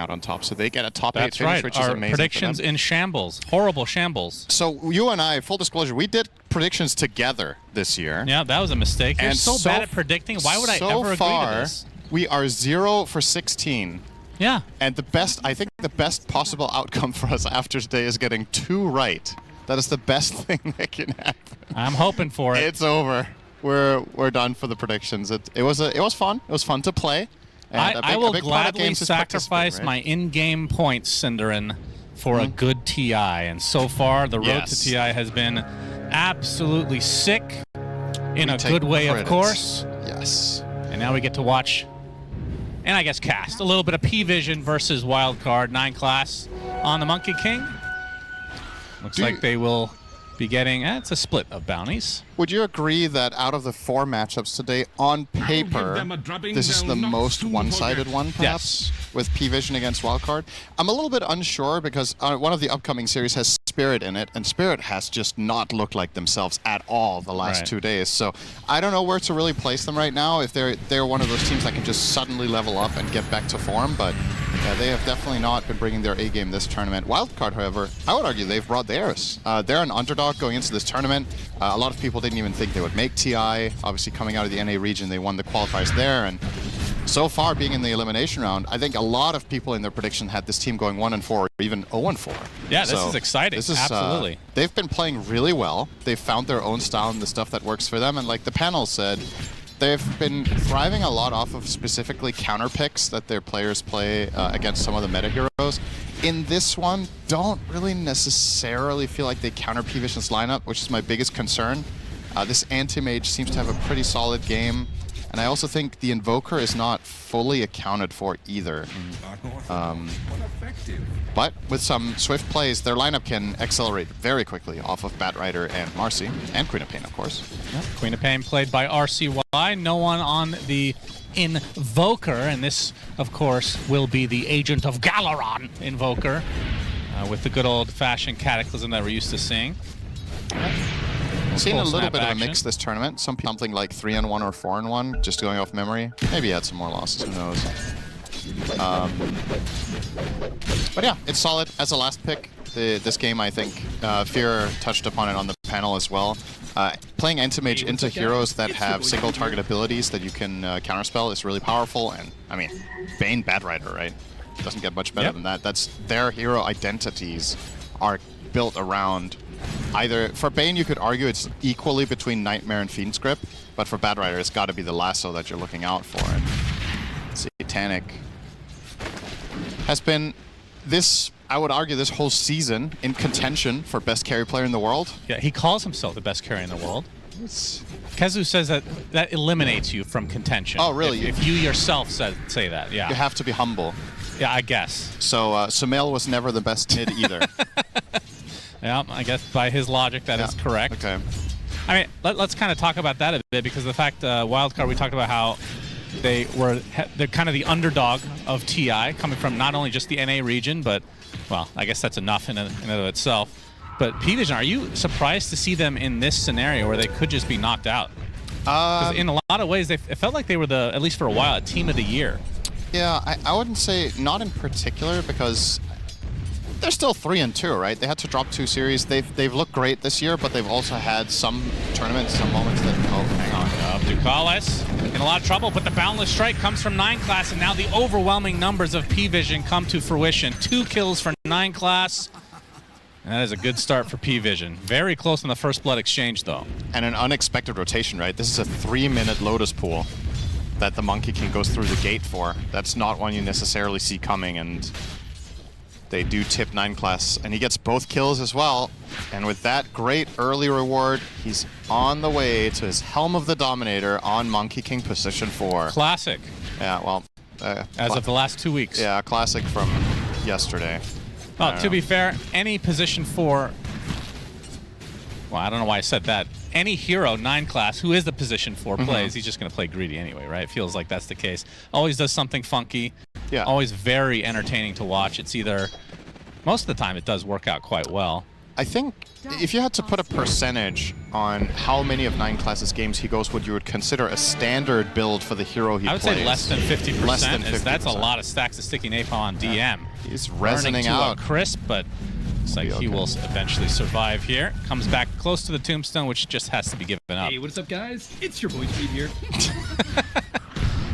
out on top, so they get a top 8 That's finish, right. which is Our amazing. predictions in shambles. Horrible shambles. So you and I, full disclosure, we did predictions together this year. Yeah, that was a mistake. You're And so bad at predicting. Why would I ever agree to this? We are 0 for 16. Yeah. And I think the best possible outcome for us after today is getting 2 right. That is the best thing that can happen. I'm hoping for it. It's over. We're done for the predictions. It was fun. It was fun to play. And I will gladly sacrifice my in-game points, Cinderin, for a good TI. And so far, the road to TI has been absolutely sick in a good way, of course. Yes. And now we get to watch, and I guess cast, a little bit of PVISION versus Wildcard 9 class on the Monkey King. Looks like they will be getting, it's a split of bounties. Would you agree that out of the 4 matchups today, on paper, this is the most one-sided one, perhaps, with PVISION against Wildcard? I'm a little bit unsure because one of the upcoming series has Spirit in it, and Spirit has just not looked like themselves at all the last 2 days. So I don't know where to really place them right now, if they're one of those teams that can just suddenly level up and get back to form, but they have definitely not been bringing their A-game this tournament. Wildcard, however, I would argue they've brought theirs. They're an underdog going into this tournament. A lot of people didn't even think they would make TI. Obviously, coming out of the NA region, they won the qualifiers there, and so far, being in the elimination round, I think a lot of people in their prediction had this team going 1-4 or even 0-4. Yeah, this is exciting. This is, absolutely. They've been playing really well. They've found their own style and the stuff that works for them, and like the panel said, they've been thriving a lot off of specifically counter picks that their players play against some of the meta heroes. In this one, don't really necessarily feel like they counter PVISION's lineup, which is my biggest concern. This anti-mage seems to have a pretty solid game, and I also think the Invoker is not fully accounted for either. But with some swift plays, their lineup can accelerate very quickly off of Batrider and Marcy, and Queen of Pain, of course. Yep. Queen of Pain played by RCY. No one on the Invoker, and this, of course, will be the Agent of Galaron Invoker, with the good old-fashioned Cataclysm that we're used to seeing. I've seen a little bit of a mix this tournament. Something like 3-1 or 4-1, just going off memory. Maybe he had some more losses, who knows. But yeah, it's solid as a last pick. This game, I think, Fear touched upon it on the panel as well. Playing Anti-Mage into heroes that have single target abilities that you can counterspell is really powerful. And I mean, Bane Batrider, right? Doesn't get much better than that. That's their hero identities are built around either. For Bane, you could argue it's equally between Nightmare and Fiend's Grip, but for Batrider, it's got to be the lasso that you're looking out for. And Satanic has been I would argue, this whole season in contention for best carry player in the world. Yeah, he calls himself the best carry in the world. Kezu says that eliminates you from contention. Oh, really? If you yourself say that, yeah. You have to be humble. Yeah, I guess. So Sumail was never the best mid either. Yeah, I guess by his logic that is correct. Okay. I mean, let's kind of talk about that a bit, because the fact Wildcard, we talked about how they're kind of the underdog of TI, coming from not only just the NA region, but, well, I guess that's enough in and of itself. But PVISION, are you surprised to see them in this scenario where they could just be knocked out? Because in a lot of ways, it felt like they were at least for a while, a team of the year. Yeah, I wouldn't say not in particular, because they're still 3-2, right? They had to drop 2 series. They've looked great this year, but they've also had some tournaments, some moments that, oh, hang on. Ducalis in a lot of trouble, but the Boundless Strike comes from 9 class, and now the overwhelming numbers of PVISION come to fruition. 2 kills for 9 class. And that is a good start for PVISION. Very close in the first blood exchange, though. And an unexpected rotation, right? This is a 3-minute Lotus Pool that the Monkey King goes through the gate for. That's not one you necessarily see coming, and they do tip 9 class, and he gets both kills as well. And with that great early reward, he's on the way to his Helm of the Dominator on Monkey King position 4. Classic. Yeah, well, as of the last 2 weeks. Yeah, classic from yesterday. Well, to be fair, any position 4, well, I don't know why I said that. Any hero 9 class who is the position 4 plays, he's just going to play greedy anyway, right? It feels like that's the case. Always does something funky. Yeah. Always very entertaining to watch. It's either, most of the time it does work out quite well. I think if you had to put a percentage on how many of 9class's games he goes what you would consider a standard build for the hero he plays. I would say less than 50%. Less than 50%. That's a lot of stacks of sticky napalm on DM. He's resonating out. Crisp, but looks like he will eventually survive here. Comes back close to the tombstone, which just has to be given up. Hey, what's up, guys? It's your boy Speed here.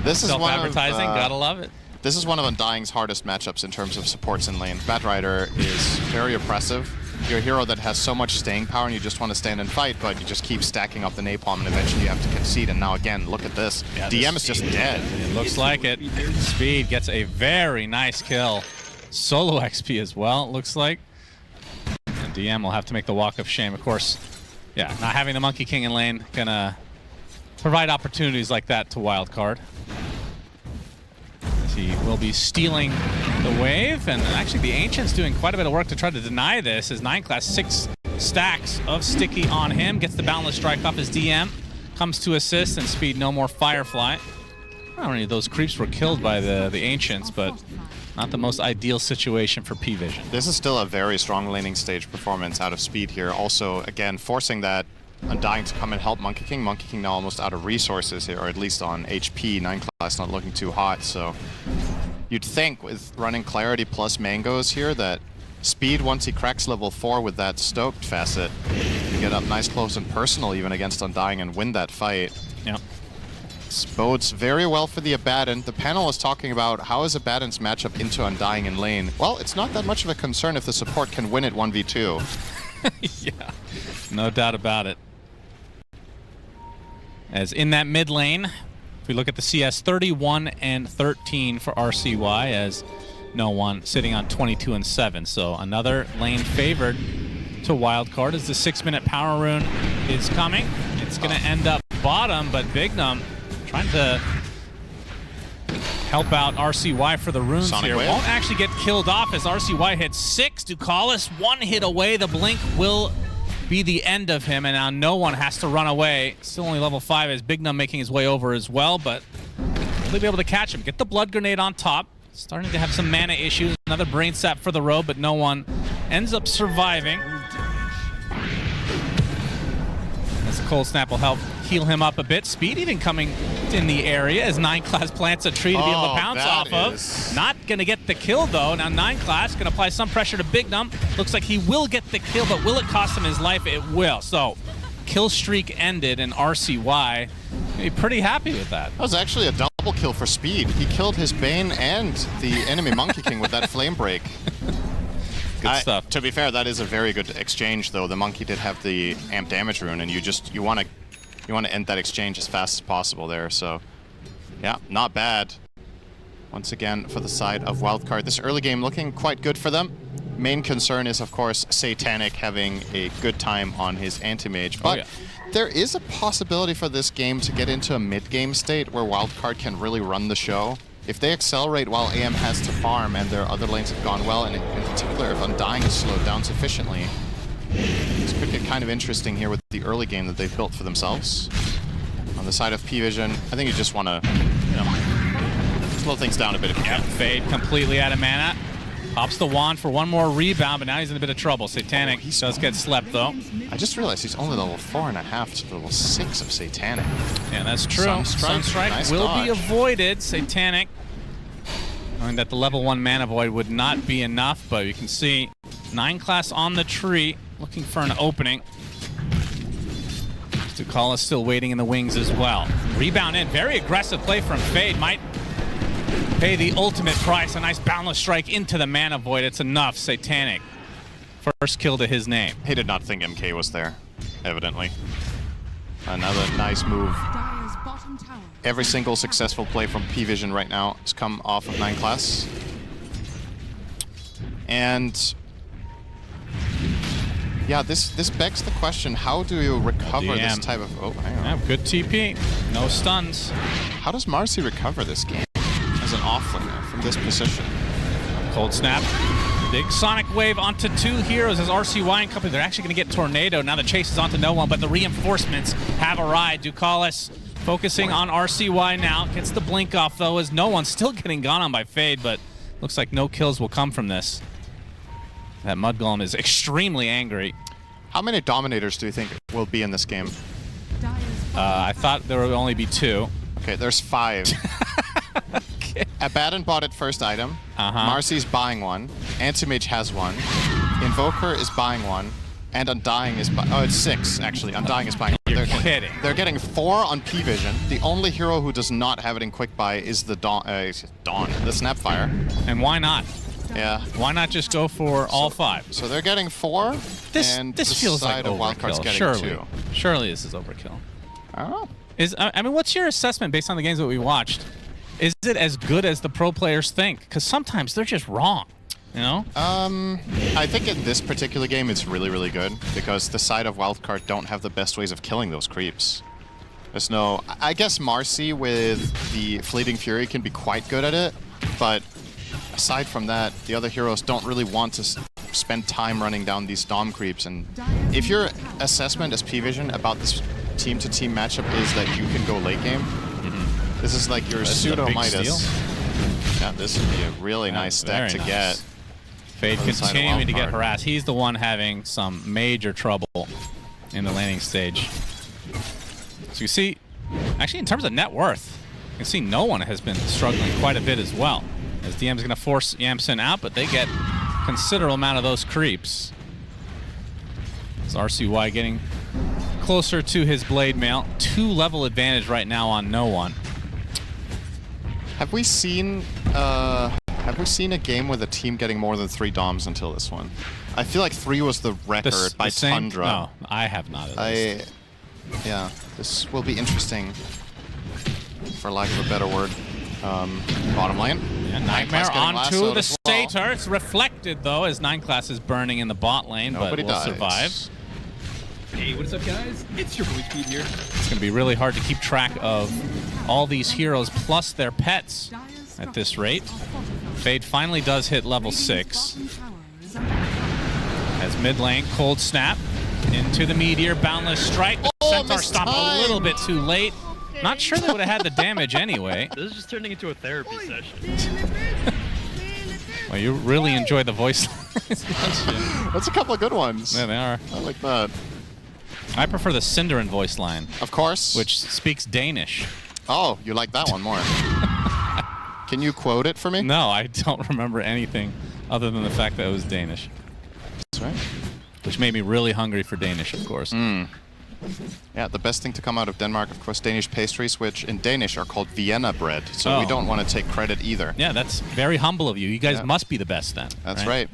This is self-advertising, gotta love it. This is one of Undying's hardest matchups in terms of supports in lane. Batrider is very oppressive. You're a hero that has so much staying power and you just want to stand and fight, but you just keep stacking up the napalm and eventually you have to concede. And now again, look at this. Yeah, DM is just dead. It looks like it. Speed gets a very nice kill. Solo XP as well, it looks like. And DM will have to make the walk of shame. Of course, yeah, not having the Monkey King in lane gonna provide opportunities like that to Wildcard. He will be stealing the wave, and actually the Ancient's doing quite a bit of work to try to deny this as 9class 6 stacks of sticky on him, gets the boundless strike off his DM, comes to assist, and Speed no more Firefly. I don't know how many of those creeps were killed by the Ancients, but not the most ideal situation for PVISION. This is still a very strong laning stage performance out of Speed here. Also, again, forcing that Undying to come and help Monkey King. Monkey King now almost out of resources here, or at least on HP. 9class not looking too hot, so you'd think with running Clarity plus Mangoes here that Speed, once he cracks level 4 with that Stoked facet, you get up nice, close, and personal even against Undying and win that fight. Yep. This bodes very well for the Abaddon. The panel is talking about how is Abaddon's matchup into Undying in lane. Well, it's not that much of a concern if the support can win it 1v2. Yeah, no doubt about it. As in that mid lane, if we look at the CS, 31 and 13 for RCY, as no one sitting on 22 and 7. So another lane favored to Wildcard as the 6-minute power rune is coming. It's going to end up bottom, but Bignum trying to help out RCY for the runes Sonic here. Wave. Won't actually get killed off as RCY hits 6. Ducalis, 1 hit away. The blink will be the end of him, and now no one has to run away. Still only level 5 as Bignum making his way over as well, but will be able to catch him. Get the blood grenade on top. Starting to have some mana issues. Another brain sap for the road, but no one ends up surviving. As the cold snap will help heal him up a bit. Speed even coming in the area as 9class plants a tree to be able to pounce off of. Not going to get the kill though. Now 9class going to apply some pressure to Bignum. Looks like he will get the kill, but will it cost him his life? It will. So kill streak ended, and RCY be pretty happy with that. That was actually a double kill for Speed. He killed his Bane and the enemy Monkey King with that flame break. Good stuff. To be fair, that is a very good exchange, though. The Monkey did have the amp damage rune, and you want to end that exchange as fast as possible there. So, yeah, not bad. Once again, for the side of Wildcard, this early game looking quite good for them. Main concern is, of course, Satanic having a good time on his anti-mage, but there is a possibility for this game to get into a mid-game state where Wildcard can really run the show. If they accelerate while AM has to farm and their other lanes have gone well, and in particular if Undying is slowed down sufficiently, this could get kind of interesting here with the early game that they've built for themselves. On the side of PVISION, I think you just want to, slow things down a bit if you can. Fade completely out of mana. Pops the wand for one more rebound, but now he's in a bit of trouble. Satanic does get slept, though. I just realized he's only level 4.5 to level 6 of Satanic. Yeah, that's true. Sunstrike nice will dodge. be avoided. Satanic, knowing that the level 1 mana void would not be enough, but you can see 9class on the tree, looking for an opening. Ducalis still waiting in the wings as well. Rebound in, very aggressive play from Fade. Might pay the ultimate price. A nice boundless strike into the mana void. It's enough. Satanic, first kill to his name. He did not think MK was there, evidently. Another nice move. Every single successful play from PVISION right now has come off of 9class. And yeah, this begs the question, how do you recover this type of... Oh, hang on. Yeah, good TP. No stuns. How does Marcy recover this game as an offlaner from this position? Cold snap. Big sonic wave onto 2 heroes as RCY and company. They're actually going to get Tornado. Now the chase is onto no one, but the reinforcements have arrived. Ducalis focusing on RCY now. Gets the blink off, though, as no one's still getting gone on by Fade, but looks like no kills will come from this. That Mud Golem is extremely angry. How many Dominators do you think will be in this game? I thought there would only be 2. Okay, there's 5. Okay. Abaddon bought it first item. Marcy's buying one. Anti-Mage has one. Invoker is buying one. And Undying is buying... Oh, it's 6, actually. Undying is buying one. You're kidding. They're getting 4 on P-Vision. The only hero who does not have it in Quick Buy is the the Snapfire. And why not? Yeah. Why not just go for all 5? So they're getting 4, and This the feels like side of Wildcard's overkill. getting 2. Surely this is overkill. I don't know. I mean, what's your assessment based on the games that we watched? Is it as good as the pro players think? Because sometimes they're just wrong, you know? I think in this particular game it's really, really good because the side of Wildcard don't have the best ways of killing those creeps. There's no... I guess Marcy with the Fleeting Fury can be quite good at it, but aside from that, the other heroes don't really want to spend time running down these Dom creeps. And if your assessment as P-Vision about this team-to-team matchup is that you can go late game, this is like your pseudo-Midas. Yeah, this would be a really nice stack to get. Fade continuing to get harassed. He's the one having some major trouble in the laning stage. So you see, actually in terms of net worth, you can see no one has been struggling quite a bit as well. As DM's going to force Yamsen out, but they get a considerable amount of those creeps. It's RCY getting closer to his Blade Mail. 2-level advantage right now on no one. Have we seen a game with a team getting more than 3 Doms until this one? I feel like 3 was the record by Tundra. No, I have not. Yeah, this will be interesting, for lack of a better word. Bottom lane. Yeah, Nightmare onto the Satyr. It's reflected, though, as 9 class is burning in the bot lane, but will survive. Hey, what's up, guys? It's your boy Speed here. It's going to be really hard to keep track of all these heroes plus their pets at this rate. Fade finally does hit level 6. As mid lane, Cold Snap into the Meteor, Boundless Strike. The Centaur stopped a little bit too late. Not sure they would have had the damage anyway. This is just turning into a therapy session. Well, you really enjoy the voice lines. That's a couple of good ones. Yeah, they are. I like that. I prefer the Cinderin voice line. Of course. Which speaks Danish. Oh, you like that one more. Can you quote it for me? No, I don't remember anything other than the fact that it was Danish. That's right. Which made me really hungry for Danish, of course. Yeah, the best thing to come out of Denmark, of course, Danish pastries, which in Danish are called Vienna bread. So we don't want to take credit either. Yeah, that's very humble of you. You guys must be the best then. That's right.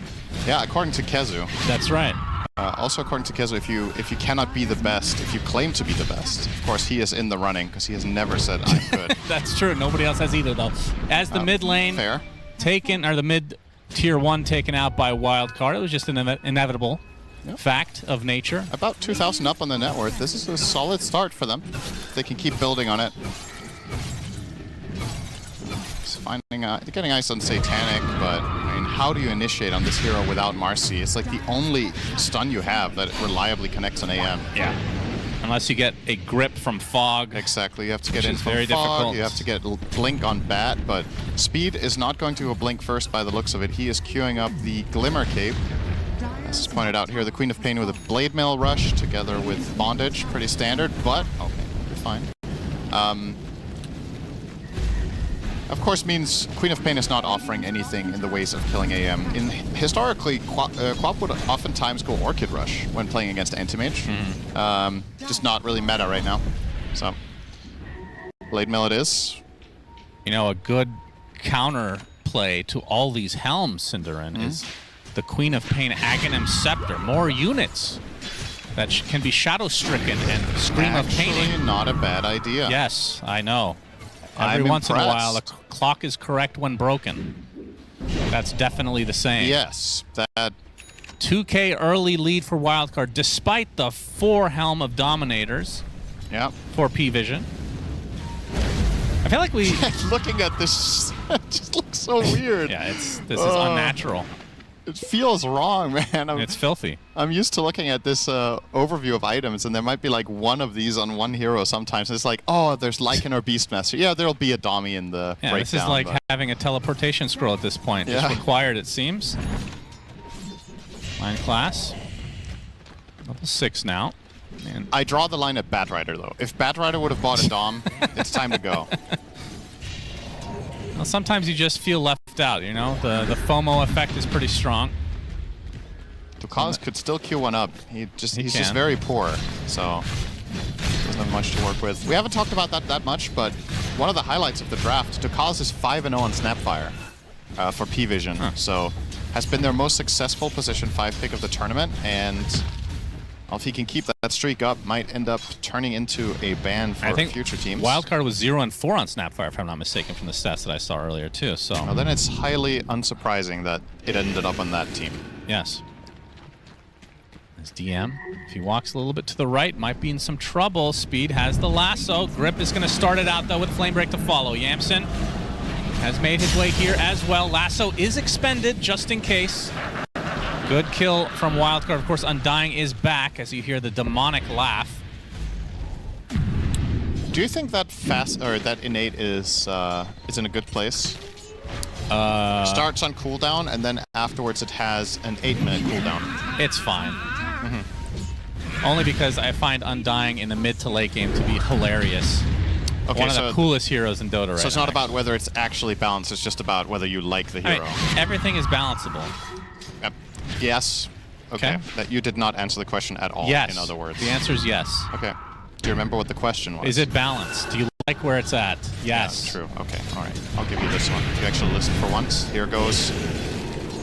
Yeah, according to Kezu. That's right. Also, according to Kezu, if you cannot be the best, if you claim to be the best, of course, he is in the running because he has never said I'm good. That's true. Nobody else has either, though. As the mid lane taken, or the mid tier 1 taken out by Wildcard, it was just an inevitable fact of nature. About 2,000 up on the net worth. This is a solid start for them. They can keep building on it. Getting ice on Satanic, but I mean, how do you initiate on this hero without Marcy? It's like the only stun you have that reliably connects an AM. Yeah. Unless you get a grip from Fog. Exactly. You have to get in from very Fog. difficult. You have to get Blink on Bat, but Speed is not going to go Blink first by the looks of it. He is queuing up the Glimmer Cape. As is pointed out here, the Queen of Pain with a Blade Mail Rush together with Bondage. Pretty standard, but okay, you're fine. Of course, means Queen of Pain is not offering anything in the ways of killing AM. Historically, Quap would oftentimes go Orchid Rush when playing against Anti-Mage. Just not really meta right now. So, Blade Mail it is. You know, a good counter play to all these helms, Cinderin, is the Queen of Pain Aghanim Scepter. More units that can be shadow-stricken and Scream of Pain. Actually, not a bad idea. Yes, I know. Every once in a while, the clock is correct when broken. That's definitely the same. Yes, that 2K early lead for Wildcard, despite the 4 helm of Dominators. Yeah. For P-Vision. I feel like we... Looking at this just looks so weird. Yeah, this is unnatural. It feels wrong, man. It's filthy. I'm used to looking at this overview of items, and there might be like one of these on one hero sometimes. It's like, oh, there's Lycan or Beastmaster. Yeah, there'll be a Dommy in the breakdown. This is like having a teleportation scroll at this point. It's required, it seems. Line class. Level 6 now. Man. I draw the line at Batrider, though. If Batrider would have bought a Dom, it's time to go. Well, sometimes you just feel left out, you know? The FOMO effect is pretty strong. Dukaz could still queue one up. He's can. just very poor, so doesn't have much to work with. We haven't talked about that much, but one of the highlights of the draft, Dukaz is 5-0 on Snapfire for PVISION, so has been their most successful position 5 pick of the tournament, and well, if he can keep that streak up, might end up turning into a ban for future teams. Wildcard was 0-4 on Snapfire, if I'm not mistaken, from the stats that I saw earlier too. So well, then it's highly unsurprising that it ended up on that team. Yes. As DM, if he walks a little bit to the right, might be in some trouble. Speed has the lasso. Grip is going to start it out though with Flame Break to follow. Yamsen has made his way here as well. Lasso is expended just in case. Good kill from Wildcard. Of course, Undying is back as you hear the demonic laugh. Do you think that that innate is in a good place? Starts on cooldown, and then afterwards it has an 8-minute cooldown. It's fine. Only because I find Undying in the mid to late game to be hilarious. Okay, one of the coolest heroes in Dota right now. So it's not about whether it's actually balanced, it's just about whether you like the hero. I mean, everything is balanceable. Yes. Okay. That you did not answer the question at all, yes. in other words. The answer is yes. Okay. Do you remember what the question was? Is it balanced? Do you like where it's at? Yes. Yeah, true. Okay. All right. I'll give you this one. You actually listened for once. Here goes.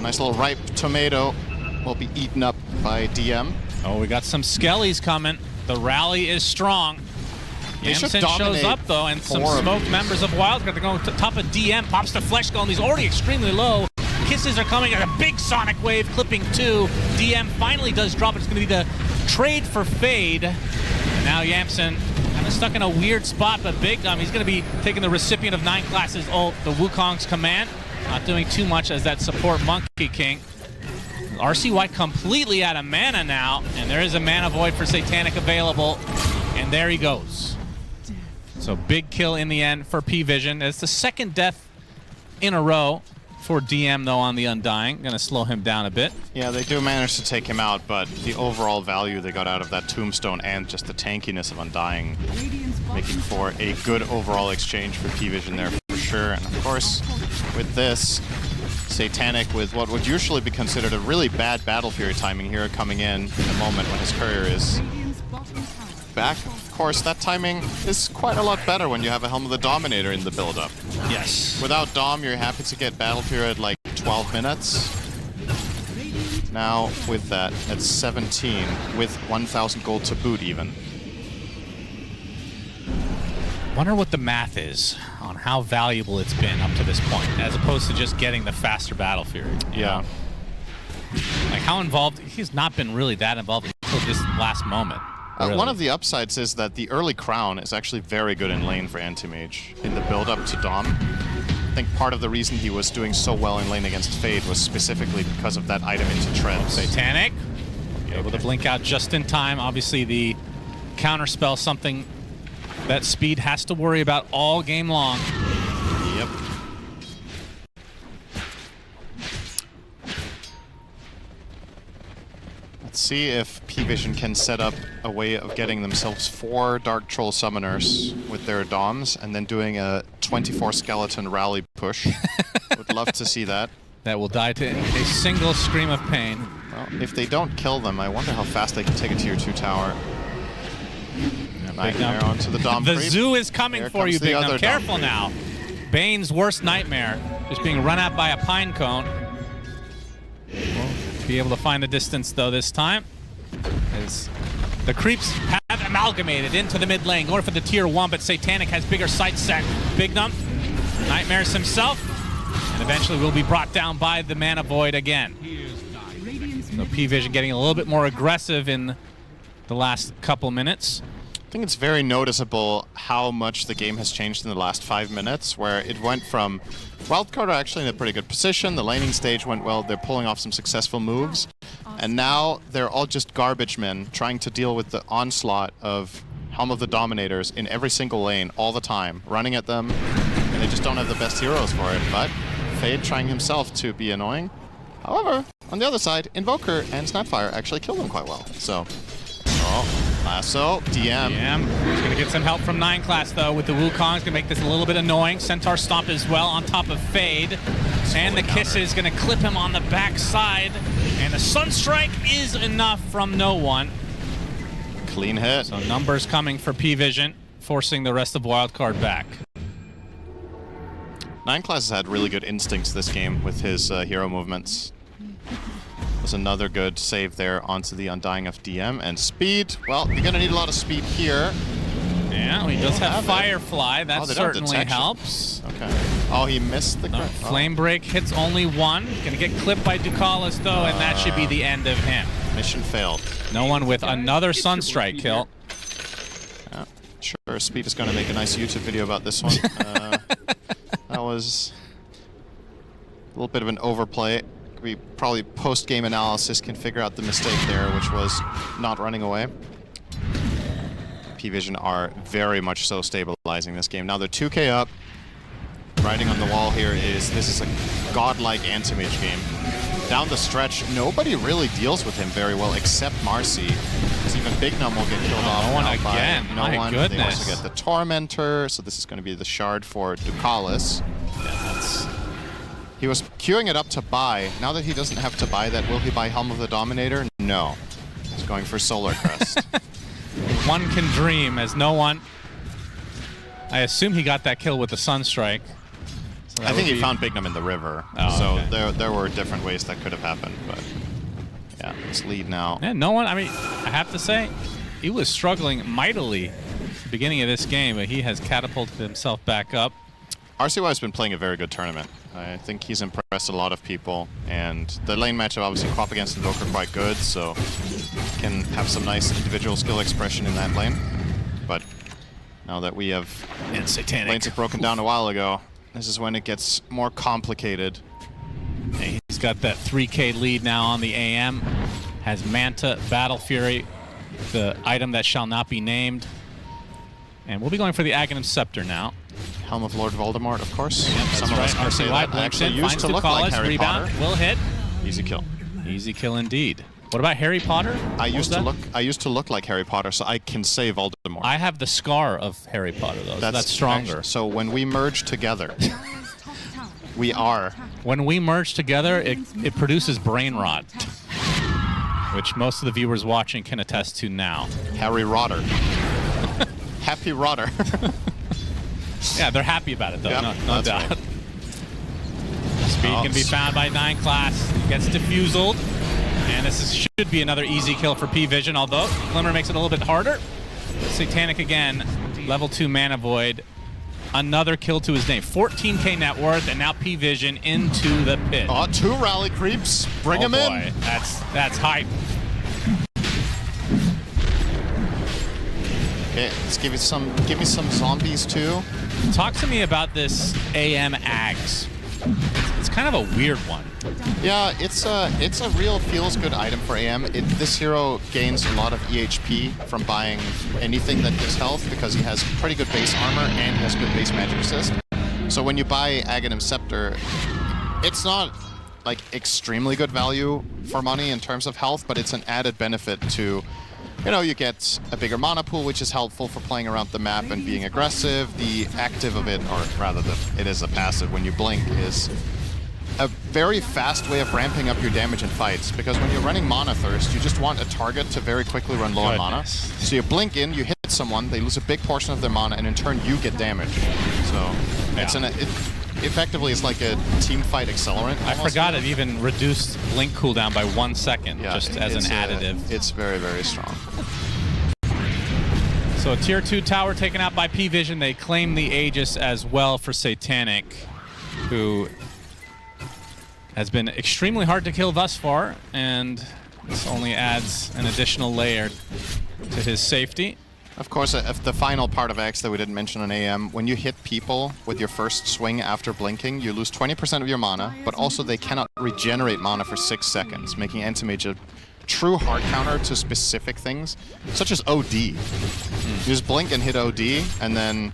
Nice little ripe tomato will be eaten up by DM. Oh, we got some skellies coming. The rally is strong. Yamsen shows up, though, and some smoked members of Wildcard. They're going to top of DM. Pops the Flesh Skull, and he's already extremely low. Kisses are coming at a big Sonic Wave, clipping 2. DM finally does drop. It's going to be the trade for Fade. And now Yamsen kind of stuck in a weird spot, but Big he's going to be taking the recipient of 9 classes ult, the Wukong's command. Not doing too much as that support Monkey King. RCY completely out of mana now, and there is a mana void for Satanic available, and there he goes. So big kill in the end for PVISION. It's the second death in a row for DM, though, on the Undying. Gonna slow him down a bit. Yeah, they do manage to take him out, but the overall value they got out of that Tombstone and just the tankiness of Undying making for a good overall exchange for PVISION there for sure. And of course, with this, Satanic with what would usually be considered a really bad Battle Fury timing here coming in a moment when his courier is back. Of course, that timing is quite a lot better when you have a Helm of the Dominator in the build-up. Yes. Without Dom, you're happy to get Battle Fury at like 12 minutes. Now, with that, at 17, with 1,000 gold to boot even. Wonder what the math is on how valuable it's been up to this point, as opposed to just getting the faster Battle Fury. Yeah. Like, how involved? He's not been really that involved until this last moment. Really. One of the upsides is that the early Crown is actually very good in lane for Anti-Mage in the build-up to Dom. I think part of the reason he was doing so well in lane against Fade was specifically because of that item into Treads. Satanic, able to blink out just in time. Obviously, the counterspell, something that Speed has to worry about all game long. Yep. Let's see if PVISION can set up a way of getting themselves 4 Dark Troll Summoners with their Doms and then doing a 24 skeleton rally push. Would love to see that. That will die to a single scream of pain. Well, if they don't kill them, I wonder how fast they can take a tier 2 tower. Nightmare onto the Dom The creep. zoo is coming for you, Big Numb. Careful now. Bane's worst nightmare, just being run at by a pine cone. Won't be able to find the distance, though, this time. As the creeps have amalgamated into the mid lane, going for the tier 1, but Satanic has bigger sight set. Big Numb nightmares himself, and eventually will be brought down by the Mana Void again. So PVISION getting a little bit more aggressive in the last couple minutes. I think it's very noticeable how much the game has changed in the last 5 minutes, where it went from Wildcard are actually in a pretty good position, the laning stage went well, they're pulling off some successful moves, and now they're all just garbage men trying to deal with the onslaught of Helm of the Dominators in every single lane all the time, running at them, and they just don't have the best heroes for it. But Fade trying himself to be annoying. However, On the other side, Invoker and Snapfire actually kill them quite well. So, Lasso, DM. He's going to get some help from 9 class, though, with the Wukong's going to make this a little bit annoying. Centaur Stomp as well on top of Fade. And the Kiss is going to clip him on the backside. And the Sunstrike is enough from no one. Clean hit. So numbers coming for PVISION, forcing the rest of Wildcard back. 9 class has had really good instincts this game with his hero movements. Was another good save there onto the Undying of DM. And speed, well, you're going to need a lot of speed here. Yeah, he does have Firefly. That they don't have certainly detection. helps. Okay. Oh, he missed the crit. Flame Break hits only 1. Going to get clipped by Ducalis, though, and that should be the end of him. Mission failed. No one with another Sunstrike kill. Yeah, sure, Speed is going to make a nice YouTube video about this one. That was a little bit of an overplay. We probably post-game analysis can figure out the mistake there, which was not running away. PVISION are very much so stabilizing this game. Now they're 2k up. Writing on the wall here is this is a godlike anti-mage game. Down the stretch, nobody really deals with him very well except Marcy. Because even Big Num will get killed off. No one now again. by no My one. goodness. They also get the Tormentor, so this is going to be the shard for Ducalis. He was queuing it up to buy. Now that he doesn't have to buy that, will he buy Helm of the Dominator? No. He's going for Solar Crest. One can dream, as no one... I assume he got that kill with the Sunstrike. So I think he found Big Num in the river. Oh, so okay. there were different ways that could have happened, but yeah, it's lead now. Yeah, no one, I mean, I have to say, he was struggling mightily at the beginning of this game, but he has catapulted himself back up. RCY has been playing a very good tournament. I think he's impressed a lot of people, and the lane matchup obviously co-op against Invoker quite good, so can have some nice individual skill expression in that lane. But now that we have lanes have broken down a while ago, this is when it gets more complicated. He's got that 3k lead now on the AM. Has Manta, Battle Fury, the item that shall not be named. And we'll be going for the Aghanim Scepter now. Helm of Lord Voldemort, of course. Yep, Some of us can say that. Actually used to look like Harry rebound, Potter. will hit. Easy kill. Easy kill indeed. What about Harry Potter? I used to look like Harry Potter, so I can say Voldemort. I have the scar of Harry Potter, though. So that's stronger. Actually, so when we merge together, we are. When we merge together, it produces brain rot, which most of the viewers watching can attest to now. Harry Rotter. Happy Rotter. Yeah, they're happy about it, though. Yep, no that's doubt. right. Speed can be found by 9 class. Gets diffuseled. And this should be another easy kill for PVISION, although Glimmer makes it a little bit harder. Satanic again, level 2 Mana Void. Another kill to his name. 14k net worth, and now PVISION into the pit. Oh, 2 rally creeps. Bring him in. That's hype. Okay, let's give me some zombies too. Talk to me about this AM Ags. It's kind of a weird one. Yeah, it's a real feels-good item for AM. This hero gains a lot of EHP from buying anything that gives health because he has pretty good base armor and he has good base magic resist. So when you buy Aghanim Scepter, it's not like extremely good value for money in terms of health, but it's an added benefit to, you know, you get a bigger mana pool, which is helpful for playing around the map and being aggressive. The active of it, or rather it is a passive when you blink, is a very fast way of ramping up your damage in fights, because when you're running Mana Thirst, you just want a target to very quickly run low on mana. So you blink in, you hit someone, they lose a big portion of their mana, and in turn you get damage. So it effectively is like a team fight accelerant. I forgot it even reduced blink cooldown by 1 second, just as an additive. It's very, very strong. So a tier 2 tower taken out by PVISION. They claim the Aegis as well for Satanic, who has been extremely hard to kill thus far, and this only adds an additional layer to his safety. Of course, the final part of X that we didn't mention on AM, when you hit people with your first swing after blinking, you lose 20% of your mana, but also they cannot regenerate mana for 6 seconds, making Anti-Mage a true hard counter to specific things, such as OD. You just blink and hit OD, and then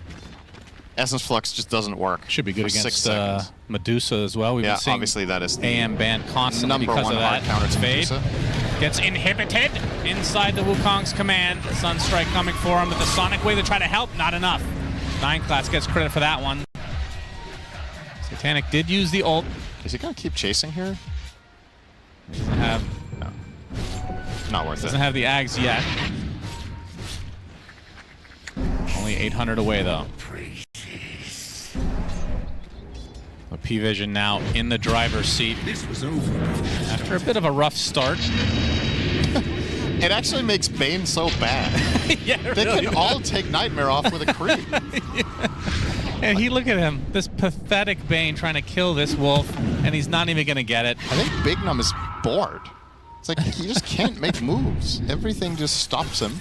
Essence Flux just doesn't work. Should be good for 6 against seconds. Medusa as well. We've been seeing obviously that is the AM banned constantly number because one of hard that. counter to Fade Medusa. gets inhibited inside the Wukong's command. Sunstrike coming for him, but the Sonic Wave to try to help, not enough. 9 class gets credit for that one. Satanic did use the ult. Is he gonna keep chasing here? Doesn't have, No. Not worth doesn't it. have the Ags yet. Only 800 away though. But PVISION now in the driver's seat. This was over. After a bit of a rough start. It actually makes Bane so bad. Yeah, They really can all take Nightmare off with a creep. And look at him, this pathetic Bane trying to kill this wolf, and he's not even gonna get it. I think Big Num is bored. It's like he just can't make moves. Everything just stops him.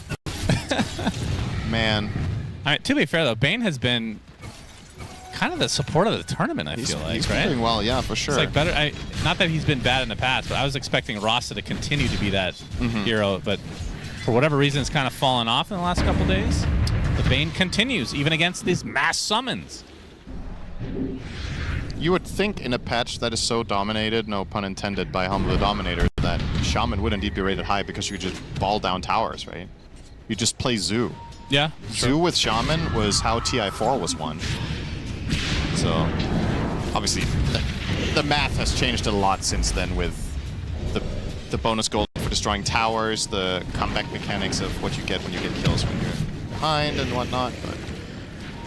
Man. I mean, to be fair though, Bane has been kind of the support of the tournament, I feel like, He's right? doing well, yeah, for sure. It's like better. Not that he's been bad in the past, but I was expecting Rasa to continue to be that hero. But for whatever reason, it's kind of fallen off in the last couple days. The Bane continues, even against these mass summons. You would think in a patch that is so dominated, no pun intended, by Humble the Dominator, that Shaman would indeed be rated high because you could just ball down towers, right? You just play Zoo. Yeah. Zoo with Shaman was how TI4 was won. So, obviously, the math has changed a lot since then with the bonus gold for destroying towers, the comeback mechanics of what you get when you get kills when you're behind and whatnot. But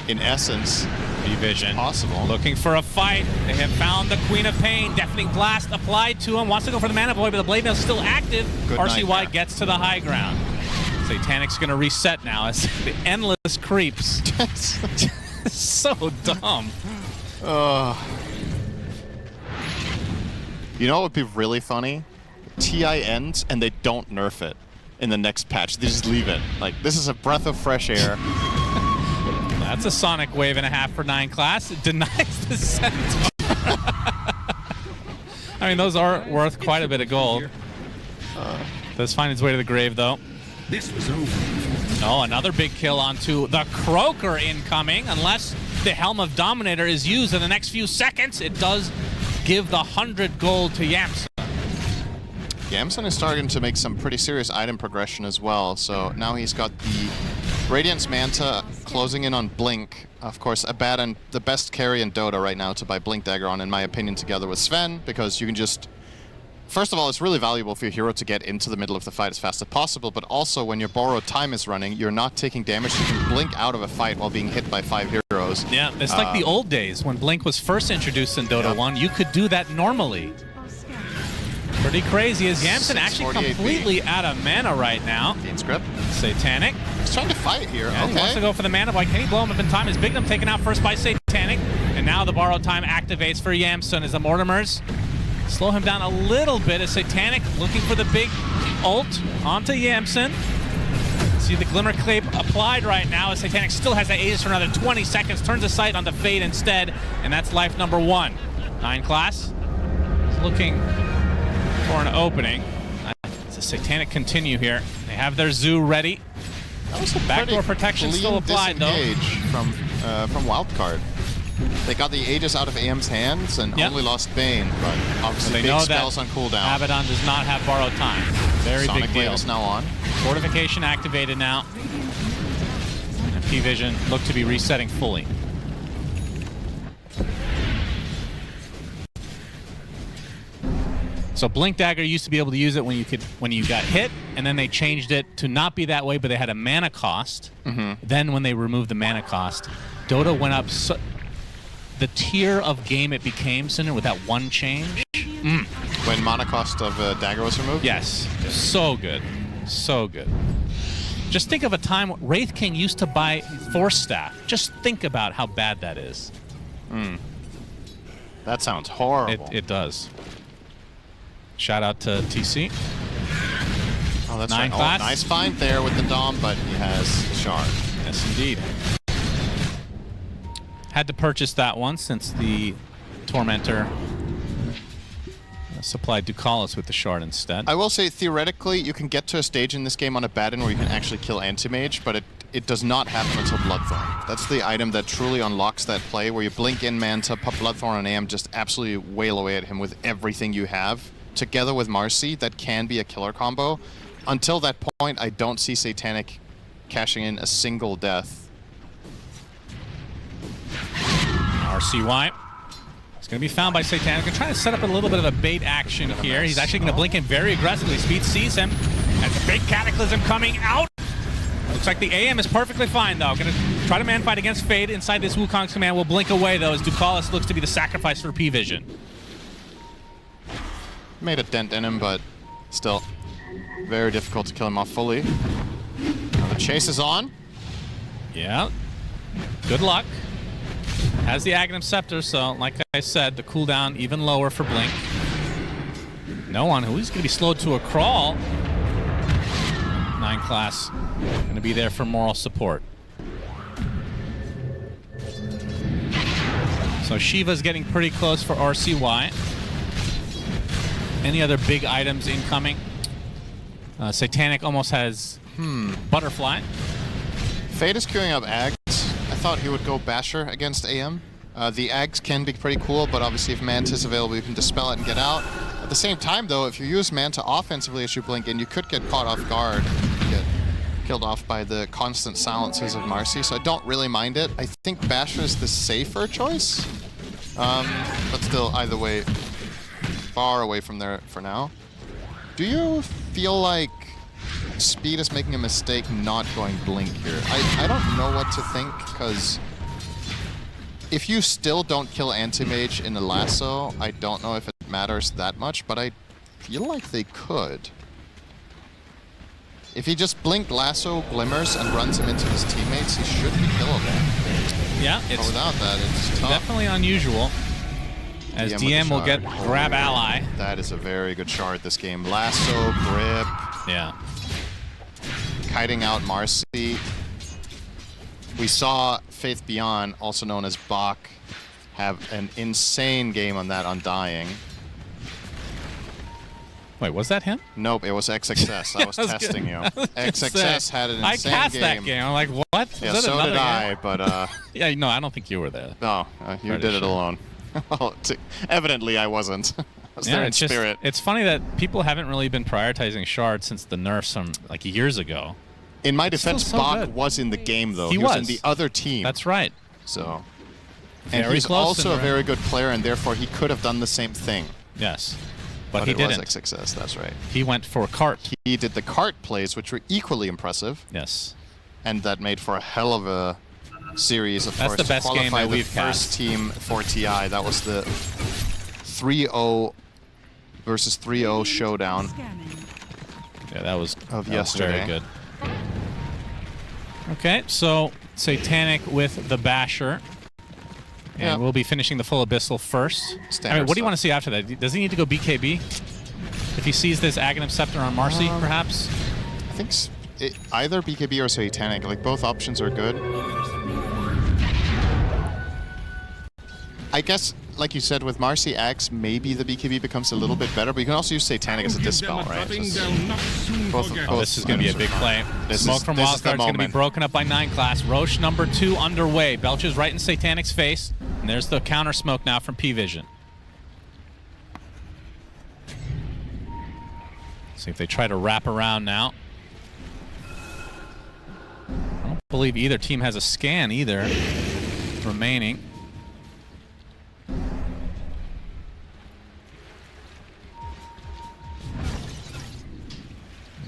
in essence, PVISION possible. looking for a fight. They have found the Queen of Pain. Deafening Blast applied to him. Wants to go for the Mana Void, but the Blade Mail's still active. Good RCY Nightmare. gets to the high ground. Satanic's going to reset now as the endless creeps. So dumb. You know what would be really funny? TI ends and they don't nerf it in the next patch. They just leave it. Like, this is a breath of fresh air. That's a Sonic Wave and a half for 9 class. It denies the Centaur. I mean, those are worth quite a bit of gold. Does find its way to the grave, though. This was over. Oh, another big kill onto the Croaker incoming. Unless the Helm of Dominator is used in the next few seconds, it does give the 100 gold to Yamsa. Yamson is starting to make some pretty serious item progression as well. So now he's got the Radiance Manta closing in on Blink. Of course, Abad and the best carry in Dota right now to buy Blink Dagger on, in my opinion, together with Sven, because you can just... First of all, it's really valuable for your hero to get into the middle of the fight as fast as possible, but also when your borrowed time is running, you're not taking damage. You can blink out of a fight while being hit by 5 heroes. Yeah, it's like the old days when Blink was first introduced in Dota 1. You could do that normally. Pretty crazy. Is Yamson actually 648 completely out of mana right now? Fiend Script. Satanic. He's trying to fight here. Yeah, okay. He wants to go for the mana void. Can he blow him up in time? Is Bignum taken out first by Satanic? And now the borrowed time activates for Yamson as the Mortimers slow him down a little bit as Satanic looking for the big ult onto Yamson. See the Glimmer Cape applied right now as Satanic still has that Aegis for another 20 seconds. Turns the sight on the Fade instead, and that's life number 1. 9 class is looking for an opening. It's a Satanic continue here. They have their Zoo ready. That was a Backdoor pretty protection clean still applied, though. disengage from Wildcard. They got the Aegis out of AM's hands and only lost Bane, but obviously they know big spells that on cooldown. Abaddon does not have borrowed time. Very Sonic big Wave deal. is now on. Fortification activated now. And PVISION look to be resetting fully. So Blink Dagger used to be able to use it when you got hit, and then they changed it to not be that way, but they had a mana cost. Then when they removed the mana cost, Dota went up the tier of game it became, Cinder, with that one change. When mana cost of Dagger was removed? Yes. So good. So good. Just think of a time Wraith King used to buy Force Staff. Just think about how bad that is. That sounds horrible. It does. Shout out to TC. Oh, that's 9 right. class. Oh, nice find there with the Dom, but he has Shard. Yes, indeed. Had to purchase that one since the Tormentor supplied Ducalis with the Shard instead. I will say, theoretically, you can get to a stage in this game on Abaddon where you can actually kill Anti-Mage, but it does not happen until Bloodthorn. That's the item that truly unlocks that play, where you blink in Manta, pop Bloodthorn on AM, just absolutely wail away at him with everything you have. Together with Marcy, that can be a killer combo. Until that point, I don't see Satanic cashing in a single death. RCY. It's going to be found by Satanic. Going to try to set up a little bit of a bait action here. He's actually going to blink in very aggressively. Speed sees him. As a big Cataclysm coming out. Looks like the AM is perfectly fine, though. Going to try to man-fight against Fade inside this Wukong's command. Will blink away, though, as Ducalis looks to be the sacrifice for PVISION. Made a dent in him, but still very difficult to kill him off fully. Now the chase is on. Yeah. Good luck. Has the Aghanim Scepter, so like I said, the cooldown even lower for Blink. No one who's going to be slowed to a crawl. 9 class going to be there for moral support. So Shiva's getting pretty close for RCY. Any other big items incoming? Satanic almost has Butterfly. Fade is queuing up Ags. I thought he would go Basher against AM. The Ags can be pretty cool, but obviously if Manta is available, you can dispel it and get out. At the same time, though, if you use Manta offensively as you blink in, you could get caught off guard and get killed off by the constant silences of Marcy, so I don't really mind it. I think Basher is the safer choice, but still, either way, far away from there for now. Do you feel like Speed is making a mistake not going Blink here? I don't know what to think, because if you still don't kill Anti-Mage in the lasso, I don't know if it matters that much, but I feel like they could. If he just blinked lasso Glimmers and runs him into his teammates, he should be killable. Yeah, but without that, it's tough. Definitely unusual. As DM will get grab ally. That is a very good shard this game. Lasso, grip. Yeah. Kiting out Marcy. We saw Faith Beyond, also known as Bach, have an insane game on that Undying. Wait, was that him? Nope, it was XXS. I was testing you. XXS had an insane game. I cast that game. I'm like, what? Yeah, so did I, but... yeah, no, I don't think you were there. No, you did it alone. Well, evidently I wasn't. I was there in spirit. It's funny that people haven't really been prioritizing Shard since the nerfs from like years ago. In my defense, Bach was in the game, though. He was in the other team. That's right. So, and he's also a very good player, and therefore he could have done the same thing. Yes, but he it didn't. Was XXS, that's right. He went for cart. He did the cart plays, which were equally impressive. Yes. And that made for a hell of a series, of course. That's the best game that we've cast. First team for TI. That was the 3-0 versus 3-0 showdown. Yeah, that was yesterday. Very good. Okay, so Satanic with the Basher. And we'll be finishing the full Abyssal first. I mean, what do you want to see after that? Does he need to go BKB? If he sees this Aghanim Scepter on Marcy, perhaps? I think either BKB or Satanic. Like, both options are good. I guess, like you said, with Marcy Axe, maybe the BKB becomes a little bit better, but you can also use Satanic as a dispel, right? This is going to be a big play. Smoke from Wildcard is going to be broken up by 9 class. Roche number 2 underway. Belches right in Satanic's face. And there's the counter smoke now from PVISION. See if they try to wrap around now. I don't believe either team has a scan either remaining.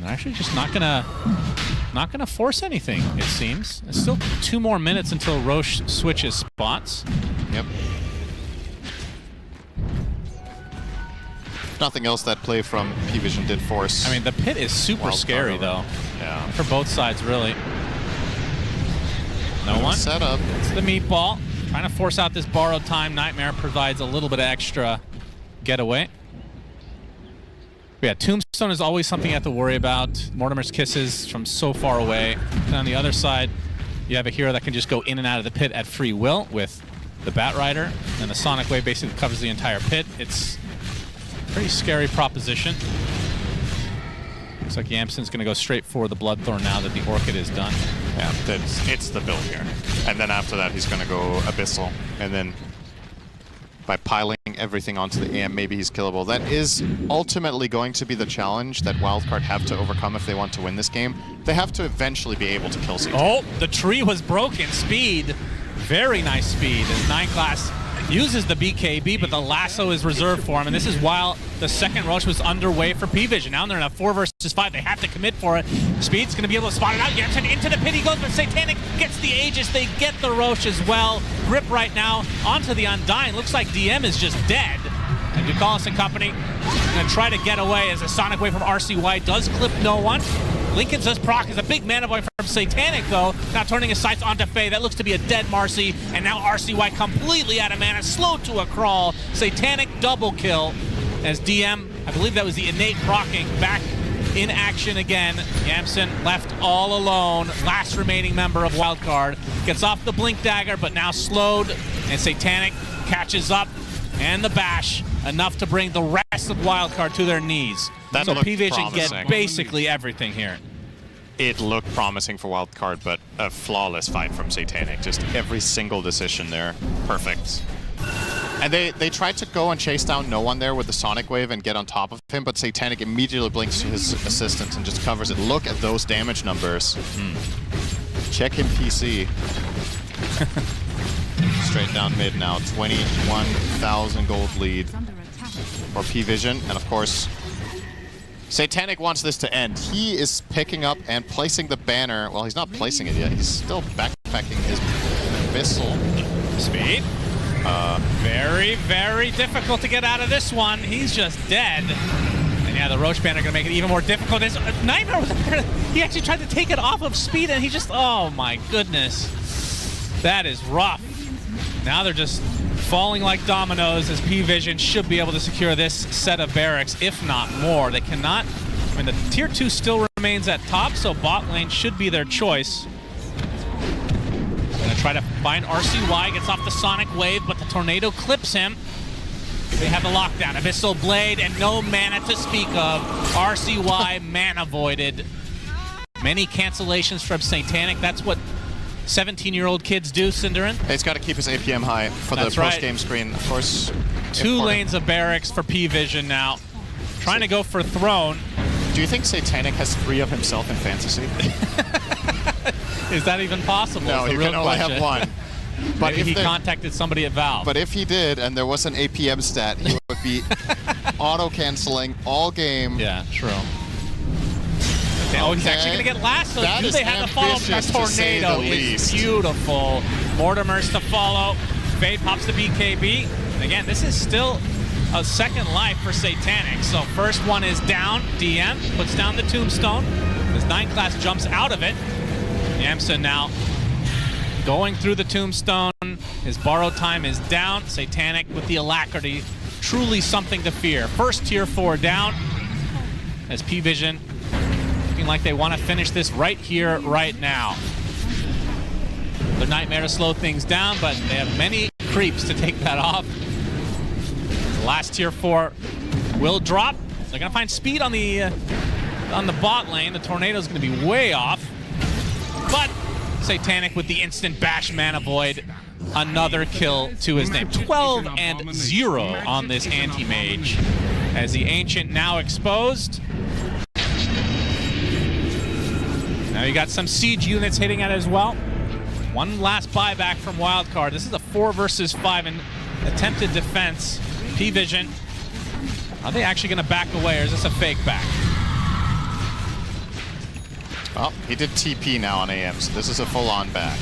They're actually just not gonna force anything, it seems. It's still 2 more minutes until Roche switches spots. Yep. Nothing else that play from PVISION did force. I mean, the pit is super scary, though. Yeah. For both sides, really. No one. Set up. It's the meatball. Trying to force out this borrowed time. Nightmare provides a little bit of extra getaway. But yeah, Tombstone is always something you have to worry about. Mortimer's Kisses from so far away. And on the other side, you have a hero that can just go in and out of the pit at free will with the Bat Rider. And the Sonic Wave basically covers the entire pit. It's a pretty scary proposition. Looks like Yamson's going to go straight for the Bloodthorn now that the Orchid is done. Yeah, it's the build here. And then after that, he's going to go Abyssal. And then by piling everything onto the AM, maybe he's killable. That is ultimately going to be the challenge that Wildcard have to overcome if they want to win this game. They have to eventually be able to kill Satanic. Oh, the tree was broken. Speed. Very nice speed as 9 Class uses the BKB, but the lasso is reserved for him. And this is while the second Roche was underway for PVISION. Now they're in a 4 versus 5. They have to commit for it. Speed's going to be able to spot it out. Yamsen into the pit he goes, but Satanic gets the Aegis. They get the Roche as well. Grip right now onto the Undying. Looks like DM is just dead. And Ducalis and company going to try to get away as a Sonic Wave from RCY does clip no one. Lincoln's does proc is a big mana void from Satanic, though. Now turning his sights onto Faye. That looks to be a dead Marcy. And now RCY completely out of mana, slow to a crawl. Satanic double kill as DM, I believe that was the innate procking, back in action again. Yamsen left all alone. Last remaining member of Wildcard. Gets off the Blink Dagger, but now slowed. And Satanic catches up. And the bash, enough to bring the rest of Wildcard to their knees. That so looked PVISION get promising. basically everything here. It looked promising for Wildcard, but a flawless fight from Satanic. Just every single decision there, perfect. And they tried to go and chase down no one there with the Sonic Wave and get on top of him, but Satanic immediately blinks to his assistant and just covers it. Look at those damage numbers. Check him PC. Straight down mid now, 21,000 gold lead for PVISION, and of course, Satanic wants this to end. He is picking up and placing the banner. Well, he's not placing it yet. He's still backpacking his Abyssal. Speed. Very, very difficult to get out of this one. He's just dead. And yeah, the Roche banner gonna make it even more difficult. His Nightmare was there. He actually tried to take it off of Speed, and he just, oh my goodness. That is rough. Now they're just falling like dominoes as PVISION should be able to secure this set of barracks, if not more. They cannot, I mean, the tier 2 still remains at top, so bot lane should be their choice. Gonna try to find RCY, gets off the Sonic Wave, but the Tornado clips him. They have the lockdown, Abyssal Blade, and no mana to speak of. RCY mana voided. Many cancellations from Satanic. That's what 17-year-old kids do, Cinderin. He's got to keep his APM high for the post-game screen, of course. 2 lanes of barracks for PVISION now. Trying to go for Throne. Do you think Satanic has 3 of himself in Fantasy? Is that even possible? No, he can only have 1. But maybe he contacted somebody at Valve. But if he did, and there was an APM stat, he would be auto-canceling all game. Yeah, true. Oh, he's actually going to get lassoed. That Do is they have to follow? That Tornado is beautiful. Mortimer's to follow. Fade pops the BKB. Again, this is still a second life for Satanic. So first one is down. DM puts down the Tombstone. As 9 Class jumps out of it. Yamsen now going through the Tombstone. His borrow time is down. Satanic with the alacrity. Truly something to fear. First tier 4 down. As PVISION looking like they want to finish this right here, right now. The Nightmare to slow things down, but they have many creeps to take that off. The last tier 4 will drop. They're going to find speed on the bot lane. The Tornado's going to be way off. But Satanic with the instant bash mana void. Another kill to his name. 12-0 on this anti-mage. As the Ancient now exposed. Now you got some siege units hitting at it as well. One last buyback from Wildcard. This is a 4 versus 5 in attempted defense. PVISION. Are they actually going to back away, or is this a fake back? Oh, he did TP now on AM, so this is a full-on back.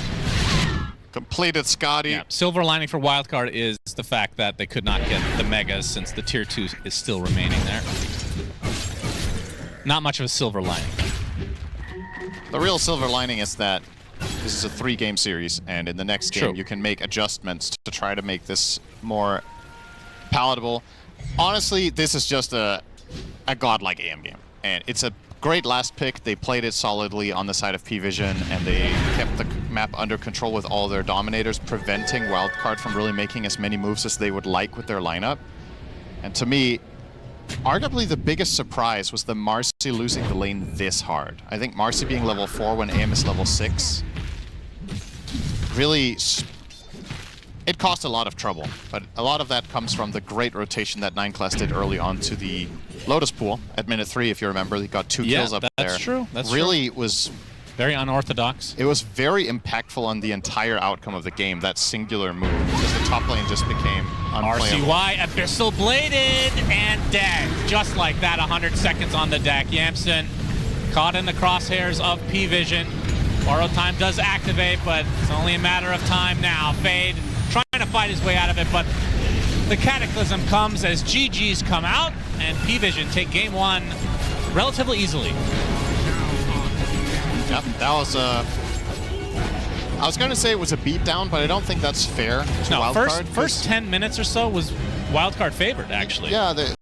Completed Scotty. Yeah, silver lining for Wildcard is the fact that they could not get the Megas since the tier 2 is still remaining there. Not much of a silver lining. The real silver lining is that this is a 3-game series, and in the next game you can make adjustments to try to make this more palatable. Honestly, this is just a godlike AM game, and it's a great last pick. They played it solidly on the side of PVISION, and they kept the map under control with all their dominators, preventing Wildcard from really making as many moves as they would like with their lineup. And to me, arguably the biggest surprise was the Marcy losing the lane this hard. I think Marcy being level 4 when AM is level 6 really... It caused a lot of trouble, but a lot of that comes from the great rotation that 9class did early on to the Lotus pool at minute 3, if you remember. He got 2 kills up there. That's true. That's really true. was... Very unorthodox. It was very impactful on the entire outcome of the game, that singular move, because the top lane just became unplayable. RCY, Abyssal Bladed, and dead. Just like that, 100 seconds on the deck. Yamson caught in the crosshairs of PVISION. Borrow time does activate, but it's only a matter of time now. Fade trying to fight his way out of it, but the Cataclysm comes as GGs come out, and PVISION take game 1 relatively easily. Yep, that was I was going to say it was a beatdown, but I don't think that's fair to Wildcard. First 10 minutes or so was Wildcard favored, actually. Yeah,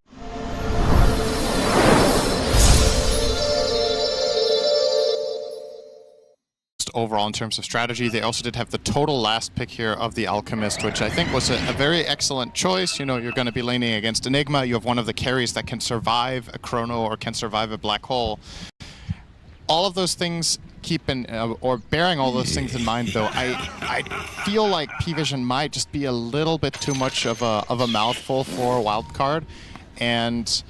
overall in terms of strategy. They also did have the total last pick here of the Alchemist, which I think was a very excellent choice. You know, you're going to be laning against Enigma. You have one of the carries that can survive a Chrono or can survive a Black Hole. All of those things or bearing all those things in mind, though, I feel like PVISION might just be a little bit too much of a mouthful for Wildcard. And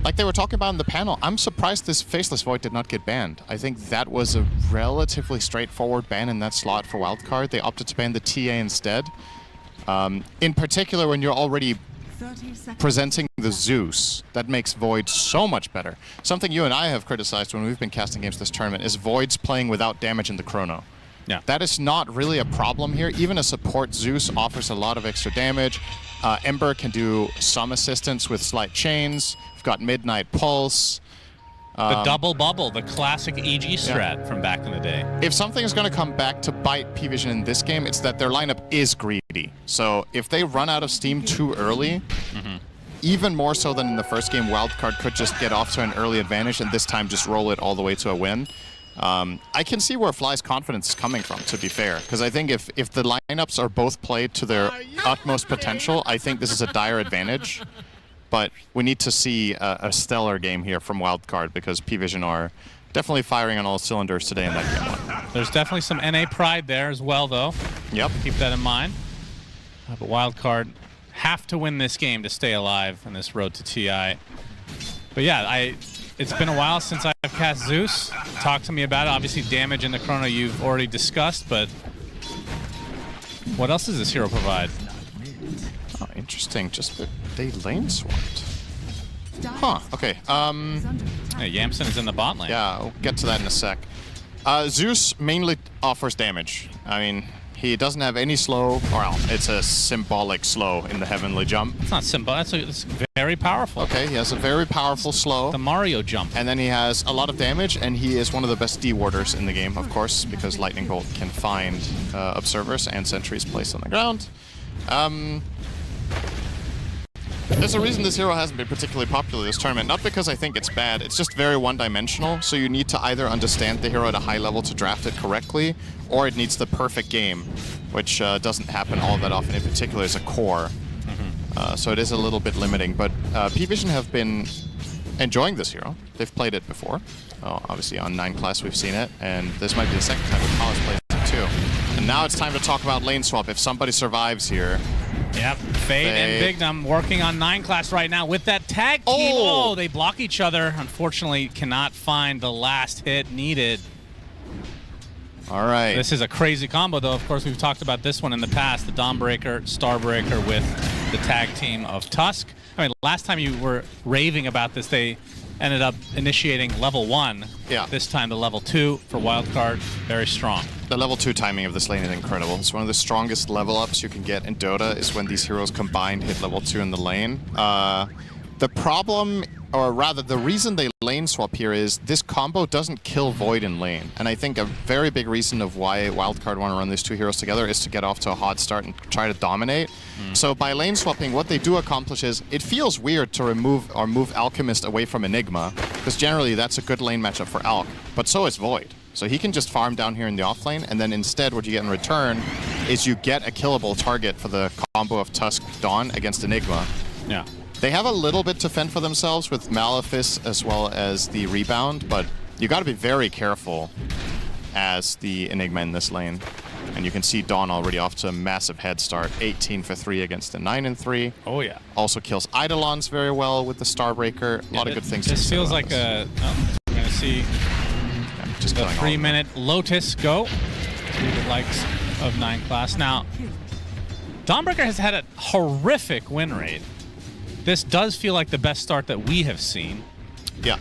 like they were talking about in the panel, I'm surprised this Faceless Void did not get banned. I think that was a relatively straightforward ban in that slot for Wildcard. They opted to ban the TA instead. In particular, when you're already presenting the Zeus, that makes Void so much better. Something you and I have criticized when we've been casting games this tournament is Voids playing without damage in the Chrono. Yeah. That is not really a problem here. Even a support Zeus offers a lot of extra damage. Ember can do some assistance with slight chains. We've got Midnight Pulse. The double bubble, the classic EG strat from back in the day. If something is going to come back to bite PVISION in this game, it's that their lineup is greedy. So if they run out of steam too early, even more so than in the first game, Wildcard could just get off to an early advantage and this time just roll it all the way to a win. I can see where Fly's confidence is coming from, to be fair, because I think if the lineups are both played to their utmost potential, I think this is a dire advantage. But we need to see a stellar game here from Wildcard because PVISION are definitely firing on all cylinders today in that game 1. There's definitely some NA pride there as well, though. Yep. Keep that in mind. But Wildcard have to win this game to stay alive in this road to TI. But yeah, it's been a while since I've cast Zeus. Talk to me about it. Obviously, damage in the Chrono you've already discussed, but what else does this hero provide? Oh, interesting. Just they lane swapped. Huh, okay. Hey, Yamson is in the bot lane. Yeah, we'll get to that in a sec. Zeus mainly offers damage. I mean, he doesn't have any slow, well, it's a symbolic slow in the Heavenly Jump. It's not symbolic, it's very powerful. Okay, he has a very powerful slow. The Mario jump. And then he has a lot of damage, and he is one of the best D-warders in the game, of course, because Lightning Bolt can find observers and sentries placed on the ground. There's a reason this hero hasn't been particularly popular this tournament. Not because I think it's bad, it's just very one-dimensional, so you need to either understand the hero at a high level to draft it correctly, or it needs the perfect game, which doesn't happen all that often, in particular as a core. So it is a little bit limiting, but PVISION have been enjoying this hero. They've played it before. Obviously on 9class we've seen it, and this might be the second time that Palace plays it too. And now it's time to talk about lane swap. If somebody survives here... Yep, Fade and Bignum working on 9class right now with that tag team. Oh, they block each other. Unfortunately, cannot find the last hit needed. All right. This is a crazy combo, though. Of course, we've talked about this one in the past, the Dawnbreaker, Starbreaker with the tag team of Tusk. I mean, last time you were raving about this, they ended up initiating level 1. Yeah. This time the level 2 for Wildcard, very strong. The level 2 timing of this lane is incredible. It's one of the strongest level ups you can get in Dota is when these heroes combined hit level 2 in the lane. The problem, or rather the reason they lane swap here is this combo doesn't kill Void in lane. And I think a very big reason of why Wildcard want to run these two heroes together is to get off to a hot start and try to dominate. So by lane swapping, what they do accomplish is, it feels weird to remove or move Alchemist away from Enigma, because generally that's a good lane matchup for Alch, but so is Void. So he can just farm down here in the off lane, and then instead what you get in return is you get a killable target for the combo of Tusk Dawn against Enigma. Yeah. They have a little bit to fend for themselves with Malefice as well as the rebound, but you got to be very careful as the Enigma in this lane. And you can see Dawn already off to a massive head start, 18 for 3 against the 9 and 3. Oh yeah. Also kills Eidolons very well with the Starbreaker. A lot of good things. This feels like a. We're gonna see just the 3-minute Lotus go through the likes of 9 class. Now, Dawnbreaker has had a horrific win rate. This does feel like the best start that we have seen. Yeah.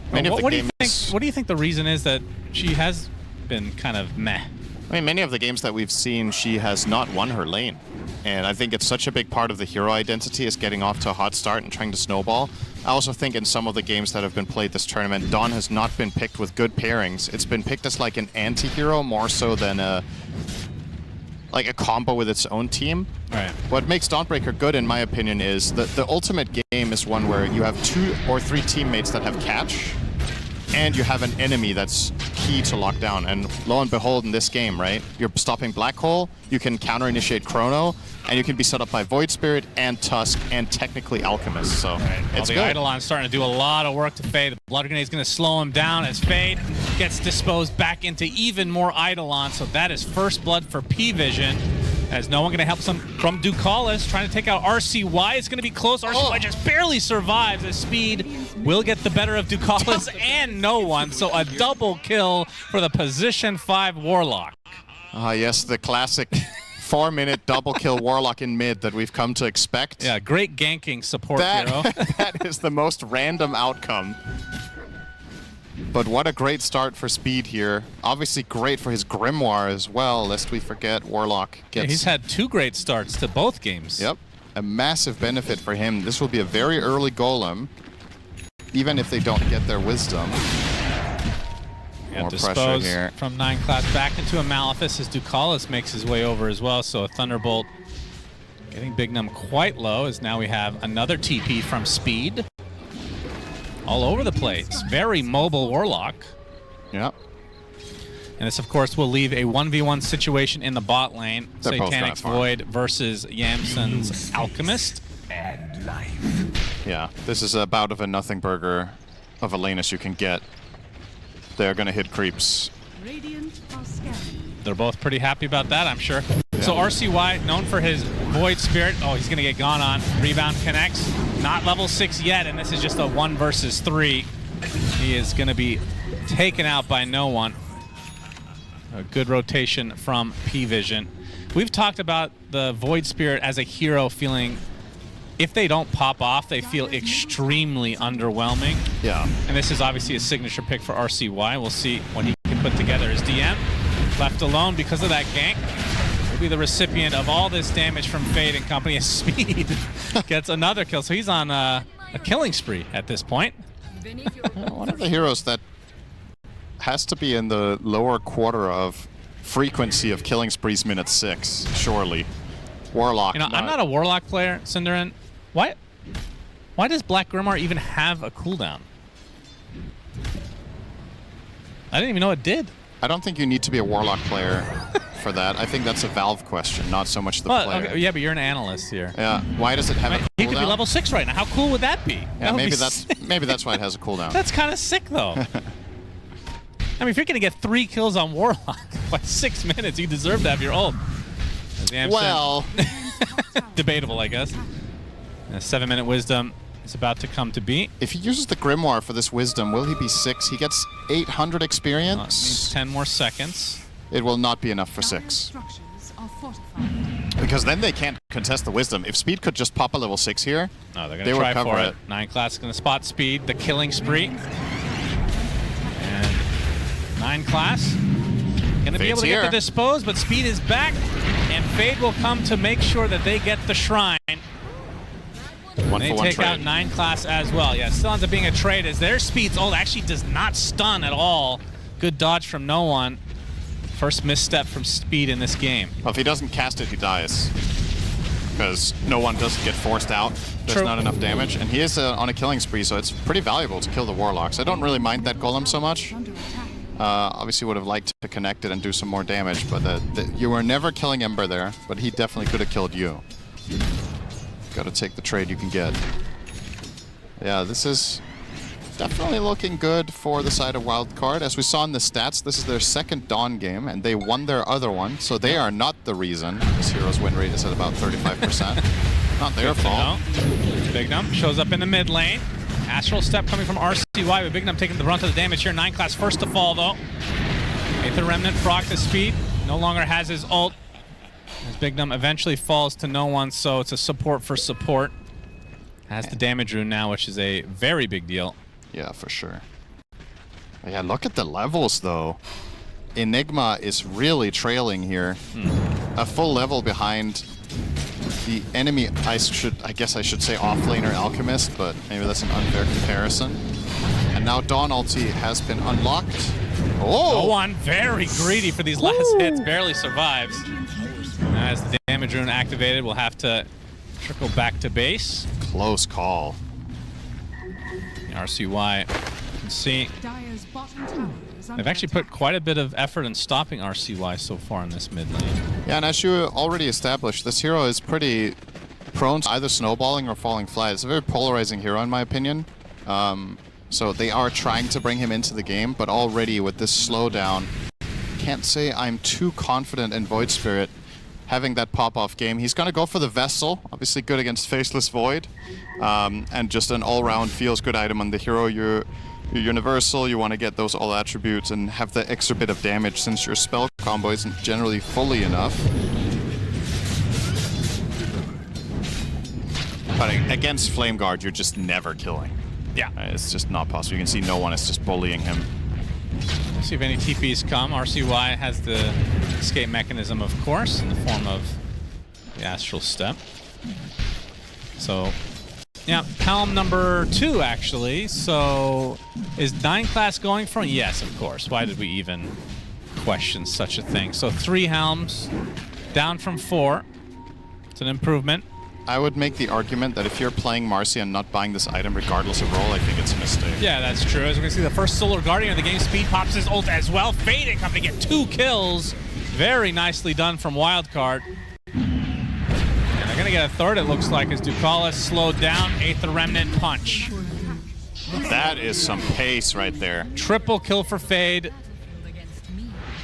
What do you think the reason is that she has been kind of meh? I mean, many of the games that we've seen, she has not won her lane. And I think it's such a big part of the hero identity is getting off to a hot start and trying to snowball. I also think in some of the games that have been played this tournament, Dawn has not been picked with good pairings. It's been picked as like an anti-hero more so than a combo with its own team. Right. What makes Dawnbreaker good, in my opinion, is that the ultimate game is one where you have 2 or 3 teammates that have catch, and you have an enemy that's key to lock down. And lo and behold, in this game, right, you're stopping Black Hole, you can counter-initiate Chrono, and you can be set up by Void Spirit and Tusk and technically Alchemist. So it's the good. Eidolon's starting to do a lot of work to Fade. The Blood Grenade's going to slow him down as Fade gets disposed back into even more Eidolon. So that is first blood for PVISION. As no one going to help some from Ducalis, trying to take out RCY. It's going to be close. RCY just barely survives as Speed will get the better of Ducalis and no one. So a double kill for the position 5 Warlock. Ah, yes, the classic 4-minute double kill Warlock in mid that we've come to expect. Yeah, great ganking support hero. That is the most random outcome. But what a great start for Speed here. Obviously great for his Grimoire as well, lest we forget Warlock gets... Yeah, he's had 2 great starts to both games. Yep, a massive benefit for him. This will be a very early Golem, even if they don't get their Wisdom. Yeah, More pressure here. From 9 class back into a Malefice as Ducalis makes his way over as well. So a Thunderbolt getting Big Num quite low as now we have another TP from Speed. All over the place. Very mobile Warlock. Yep. And this, of course, will leave a 1v1 situation in the bot lane. They're Satanic's Void versus Yamson's Alchemist. Yeah, this is a bout of a nothing burger of a lane as you can get. They're going to hit creeps. They're both pretty happy about that, I'm sure. Yeah. So RCY, known for his Void Spirit. Oh, he's going to get gone on. Rebound connects. Not level 6 yet, and this is just a 1 versus 3. He is going to be taken out by no one. A good rotation from PVISION. We've talked about the Void Spirit as a hero feeling, if they don't pop off, they feel extremely underwhelming. Yeah. And this is obviously a signature pick for RCY. We'll see what he can put together. As DM, left alone because of that gank, will be the recipient of all this damage from Fade and company as Speed gets another kill. So he's on a killing spree at this point. One of the heroes that has to be in the lower quarter of frequency of killing sprees minute 6, surely. Warlock. You know, I'm not a Warlock player, Cinderin. Why does Black Grimoire even have a cooldown? I didn't even know it did. I don't think you need to be a Warlock player for that. I think that's a Valve question, not so much the player. Okay, yeah, but you're an analyst here. Yeah. Why does it have a cooldown? He could be level 6 right now. How cool would that be? Yeah, maybe that's why it has a cooldown. That's kind of sick, though. I mean, if you're going to get 3 kills on Warlock by 6 minutes, you deserve to have your ult. Well, debatable, I guess. A 7-minute Wisdom is about to come to be. If he uses the Grimoire for this Wisdom, will he be 6? He gets 800 experience. Needs 10 more seconds. It will not be enough for 6. Because then they can't contest the Wisdom. If Speed could just pop a level 6 here, no, they're going to try for it. 9 class is going to spot Speed, the killing spree. And 9 class going to be able to get the dispose, but Speed is back, and Fade will come to make sure that they get the shrine. They take out 9 class as well. Yeah, it still ends up being a trade as their Speed's ult actually does not stun at all. Good dodge from no one. First misstep from Speed in this game. Well, if he doesn't cast it, he dies. Because no one doesn't get forced out. There's not enough damage. And he is on a killing spree, so it's pretty valuable to kill the Warlocks. I don't really mind that Golem so much. Obviously would have liked to connect it and do some more damage, but you were never killing Ember there, but he definitely could have killed you. Gotta take the trade you can get. Yeah, this is definitely looking good for the side of Wildcard. As we saw in the stats, this is their second Dawn game, and they won their other one, so they are not the reason this hero's win rate is at about 35%. Not their fault. Bignum shows up in the mid lane. Astral Step coming from RCY, but Bignum taking the brunt of the damage here. 9 class first to fall, though. Aether Remnant proc the speed. No longer has his ult. As Bignum eventually falls to no one, so it's a support for support. Has the damage rune now, which is a very big deal. Yeah, for sure. Yeah, look at the levels, though. Enigma is really trailing here. A full level behind the enemy. I guess I should say offlaner Alchemist, but maybe that's an unfair comparison. And now Dawn ulti has been unlocked. Oh! No one very greedy for these last hits, barely survives. As the damage rune activated, we'll have to trickle back to base. Close call. The RCY, you can see they've actually put quite a bit of effort in stopping RCY so far in this mid lane. Yeah, and as you already established, this hero is pretty prone to either snowballing or falling flat. It's a very polarizing hero in my opinion. So they are trying to bring him into the game, but already with this slowdown, can't say I'm too confident in Void Spirit having that pop-off game. He's going to go for the Vessel, obviously good against Faceless Void, and just an all-round feels-good item on the hero. You're universal, you want to get those all attributes and have the extra bit of damage since your spell combo isn't generally fully enough. But against Flame Guard, you're just never killing. Yeah. It's just not possible. You can see no one is just bullying him. We'll see if any TPs come. RCY has the escape mechanism, of course, in the form of the Astral Step. So, yeah, Helm number 2, actually. So, is 9 class going for? Yes, of course. Why did we even question such a thing? So, 3 Helms, down from 4. It's an improvement. I would make the argument that if you're playing Marcy and not buying this item regardless of role, I think it's a mistake. Yeah, that's true. As we can see, the first Solar Guardian of the game, Speed pops his ult as well. Fading coming to get 2 kills. Very nicely done from Wildcard. And they're going to get a third, it looks like, as Ducalis slowed down. Aether Remnant punch. That is some pace right there. Triple kill for Fade.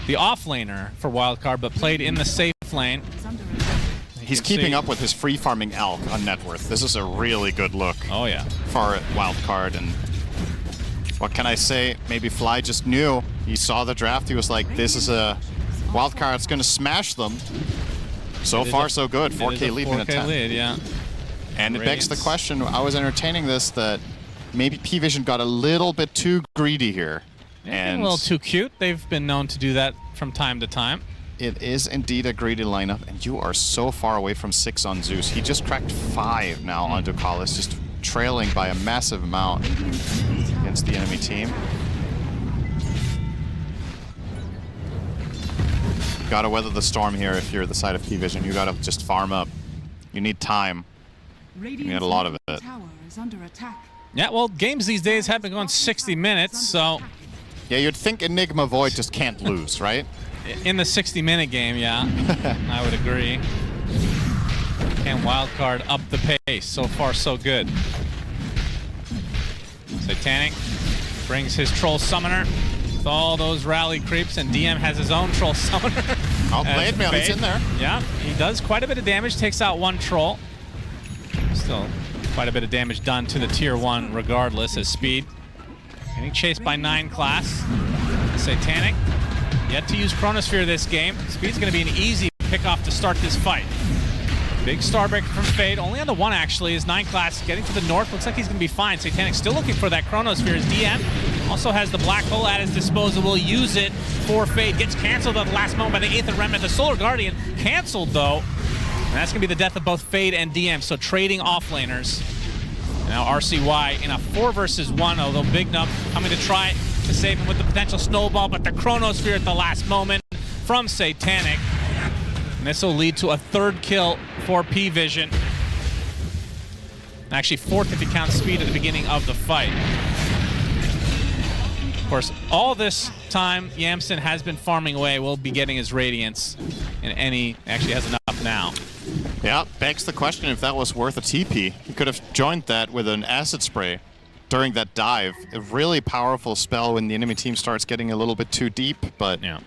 The offlaner for Wildcard, but played in the safe lane. He's keeping up with his free farming Elk on net worth. This is a really good look. Oh yeah. For Wildcard, and what can I say? Maybe Fly just knew. He saw the draft. He was like, "This is a Wildcard. It's going to smash them." So far, so good. 4K lead in a 10. Lead, yeah. And it begs the question. I was entertaining this that maybe PVISION got a little bit too greedy here, and a little too cute. They've been known to do that from time to time. It is indeed a greedy lineup, and you are so far away from 6 on Zeus. He just cracked 5 now on Ducalis, just trailing by a massive amount against the enemy team. You gotta weather the storm here if you're the side of PVISION. You gotta just farm up. You need time. You need a lot of it. Yeah, well, games these days have been going 60 minutes, so... Yeah, you'd think Enigma Void just can't lose, right? In the 60-minute game, yeah, I would agree. Can Wildcard up the pace? So far, so good. Satanic brings his Troll Summoner with all those rally creeps, and DM has his own Troll Summoner. Oh, Blade Mail, he's in there. Yeah, he does quite a bit of damage, takes out 1 Troll. Still quite a bit of damage done to the Tier 1 regardless, as Speed getting chased by 9 class. Satanic yet to use Chronosphere this game. Speed's going to be an easy pick-off to start this fight. Big Starbreaker from Fade, only on the 1 actually, is 9 class getting to the north. Looks like he's going to be fine. Satanic still looking for that Chronosphere. His DM also has the Black Hole at his disposal. Will use it for Fade. Gets canceled at the last moment by the Aether Remnant. The Solar Guardian canceled though. And that's going to be the death of both Fade and DM, so trading offlaners. Now RCY in a 4 versus 1, although Bignum coming to try to save him with the potential snowball, but the Chronosphere at the last moment from Satanic. And this will lead to a 3rd kill for PVISION. Actually 4th if you count Speed at the beginning of the fight. Of course, all this time, Yamsen has been farming away. Will be getting his Radiance, and actually has enough now. Yeah, begs the question if that was worth a TP. He could have joined that with an Acid Spray during that dive. A really powerful spell when the enemy team starts getting a little bit too deep, but yeah.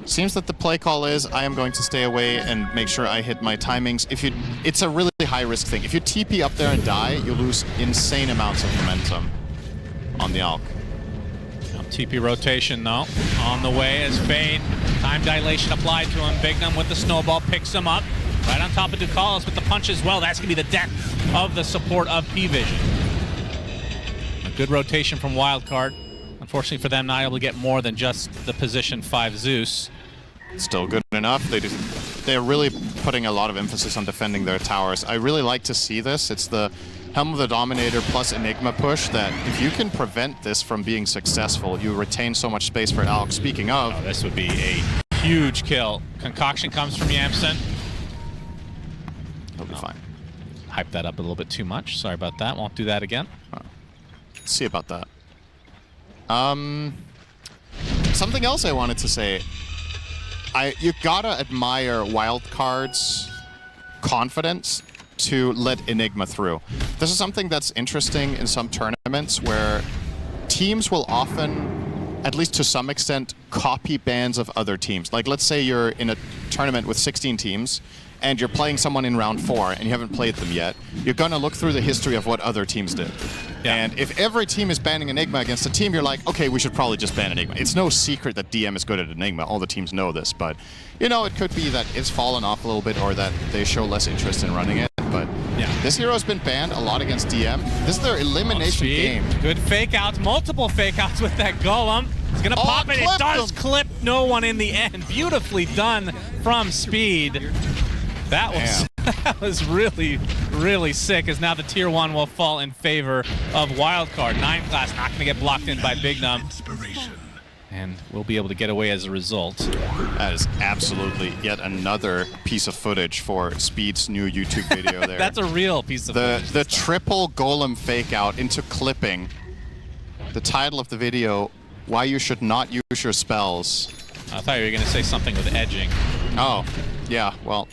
Seems that the play call is I am going to stay away and make sure I hit my timings. It's a really high risk thing. If you TP up there and die, you lose insane amounts of momentum on the Alk. TP rotation though, on the way as Fade. Time dilation applied to him. Bignum with the snowball picks him up. Right on top of Ducalis with the punch as well. That's going to be the death of the support of PVISION. A good rotation from Wildcard. Unfortunately for them, not able to get more than just the position 5 Zeus. Still good enough. They're really putting a lot of emphasis on defending their towers. I really like to see this. It's the Helm of the Dominator plus Enigma push that if you can prevent this from being successful, you retain so much space for Alk. Speaking of... Oh, this would be a huge kill. Concoction comes from Yamsen. He'll be fine. Hyped that up a little bit too much. Sorry about that. Won't do that again. Let's see about that. Something else I wanted to say. You gotta admire Wildcard's confidence to let Enigma through. This is something that's interesting in some tournaments where teams will often, at least to some extent, copy bans of other teams. Like, let's say you're in a tournament with 16 teams, and you're playing someone in round 4, and you haven't played them yet. You're gonna look through the history of what other teams did. Yeah. And if every team is banning Enigma against a team, you're like, okay, we should probably just ban Enigma. It's no secret that DM is good at Enigma. All the teams know this, but, you know, it could be that it's fallen off a little bit or that they show less interest in running it. But yeah, this hero has been banned a lot against DM. This is their elimination game. Good fake outs, multiple fake outs with that Golem. It's gonna pop it. It does clip no one in the end. Beautifully done from Speed. That was really, really sick, as now the tier 1 will fall in favor of Wildcard. 9 class not going to get blocked in by Bignum. And we'll be able to get away as a result. That is absolutely yet another piece of footage for Speed's new YouTube video there. That's a real piece of footage. The triple Golem fake out into clipping. The title of the video, Why You Should Not Use Your Spells. I thought you were going to say something with edging. Oh, yeah, well,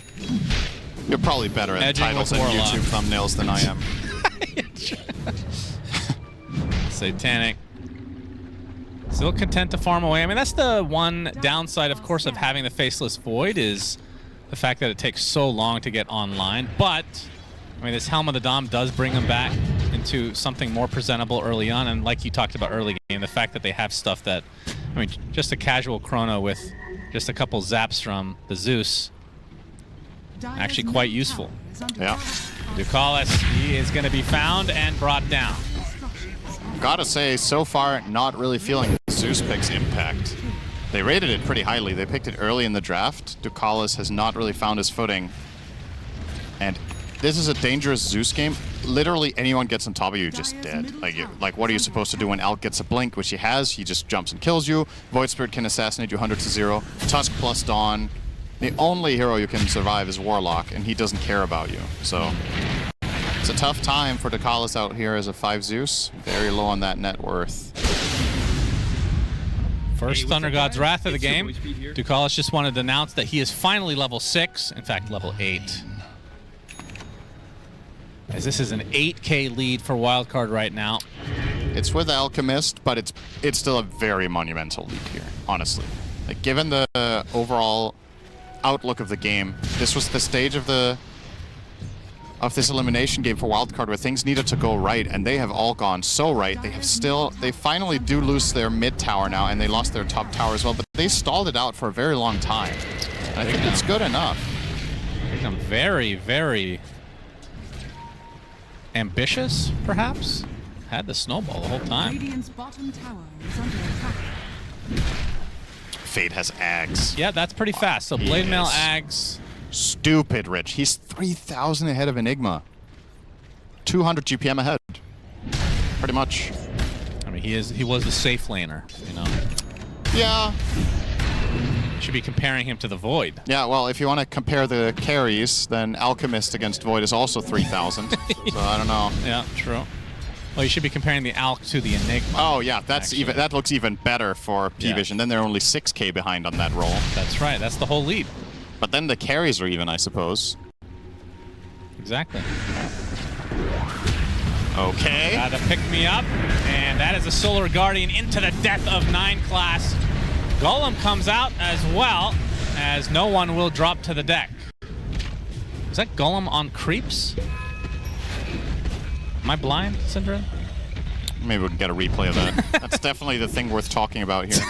you're probably better at titles and YouTube thumbnails than I am. Satanic. Still content to farm away. I mean, that's the one downside, of course, of having the Faceless Void is the fact that it takes so long to get online. But, I mean, this Helm of the Dom does bring them back into something more presentable early on. And like you talked about early game, the fact that they have stuff that, I mean, just a casual chrono with just a couple zaps from the Zeus, actually quite useful. Yeah. Ducalis, he is going to be found and brought down. Gotta say, so far, not really feeling Zeus pick's impact. They rated it pretty highly. They picked it early in the draft. Ducalis has not really found his footing. And this is a dangerous Zeus game. Literally anyone gets on top of you, just dead. Like what are you supposed to do when Alk gets a blink, which he has? He just jumps and kills you. Void Spirit can assassinate you 100-0. Tusk plus Dawn. The only hero you can survive is Warlock, and he doesn't care about you. So it's a tough time for Ducalis out here as a 5 Zeus. Very low on that net worth. First Thunder God's Wrath of the game. Ducalis just wanted to announce that he is finally level 6. In fact, level 8. As this is an 8K lead for Wildcard right now. It's with Alchemist, but it's still a very monumental lead here, honestly. Like, given the overall outlook of the game, this was the stage of this elimination game for Wildcard where things needed to go right, and they have all gone so right. They finally do lose their mid tower now, and they lost their top tower as well, but they stalled it out for a very long time. And I think it's good enough. Become very, very ambitious, perhaps? Had the snowball the whole time. Radiant's bottom tower is under attack. Fade has Ags. Yeah, that's pretty fast. So Blade Mail, Ags. Stupid rich. He's 3,000 ahead of Enigma. 200 GPM ahead. Pretty much. I mean, he was the safe laner, you know. Yeah. Should be comparing him to the Void. Yeah, well, if you want to compare the carries, then Alchemist against Void is also 3,000. So I don't know. Yeah, true. Well, you should be comparing the Alk to the Enigma. Oh yeah, that's actually. that looks even better for PVISION. Then they're only 6K behind on that roll. That's right. That's the whole lead. But then the carries are even, I suppose. Exactly. Okay. Gotta pick me up, and that is a Solar Guardian into the death of 9 class. Golem comes out as well, as no one will drop to the deck. Is that Golem on creeps? Am I blind, Syndra? Maybe we can get a replay of that. That's definitely the thing worth talking about here.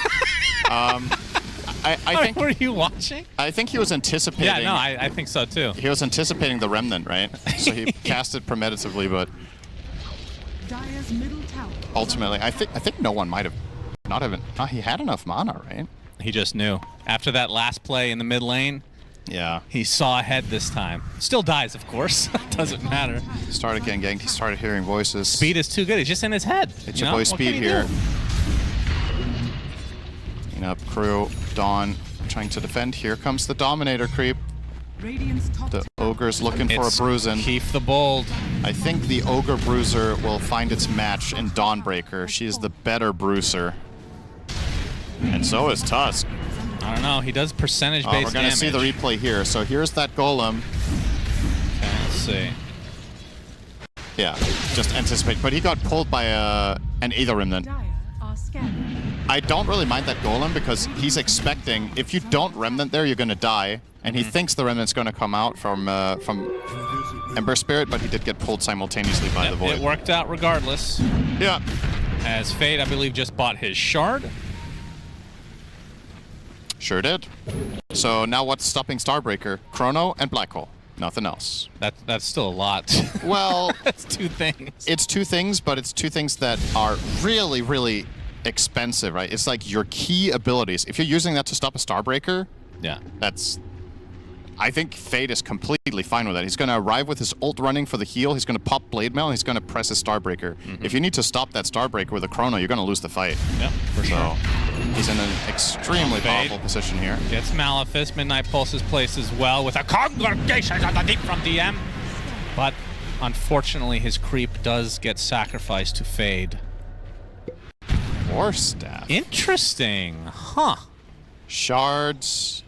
I think. Were you watching? I think he was anticipating. Yeah, no, I think so too. He was anticipating the Remnant, right? So he cast it premeditatively, but Dire's middle tower. ultimately, I think no one might have not even. He had enough mana, right? He just knew. After that last play in the mid lane, Yeah. he saw ahead this time. Still dies, of course. Doesn't matter. He started getting ganked. He started hearing voices. Speed is too good. It's just in his head. It's you your know? boy What Speed can he here. do? Clean up crew. Dawn trying to defend. Here comes the Dominator creep. Radiant's top The tower. Ogre's looking for a It's bruising. Keith the Bold. I think the Ogre Bruiser will find its match in Dawnbreaker. She is the better bruiser. And so is Tusk. I don't know. He does percentage-based We're going to damage. see the replay here. So here's that Golem. Okay, let's see. Yeah, just anticipate. But he got pulled by an Aether Remnant. Dire are scanning. I don't really mind that Golem because he's expecting, if you don't Remnant there, you're going to die. And he thinks the Remnant's going to come out from Ember Spirit, but he did get pulled simultaneously by the Void. It worked out regardless. Yeah. As Fade, I believe, just bought his shard. Sure did. So now what's stopping Starbreaker? Chrono and Black Hole. Nothing else. That's still a lot. Well, That's 2 things. it's 2 things, but it's 2 things that are really, really expensive, right? It's like your key abilities. If you're using that to stop a Starbreaker, Yeah. that's... I think Fade is completely fine with that. He's going to arrive with his ult running for the heal. He's going to pop Blade Mail, and he's going to press his Starbreaker. If you need to stop that Starbreaker with a Chrono, you're going to lose the fight. Yep, for So sure. he's in an extremely Fade. powerful position here. Gets Malefice. Midnight Pulse is placed as well with a Congregation of the Deep from DM. But unfortunately, his creep does get sacrificed to Fade. War Staff. Interesting. Huh. Shards,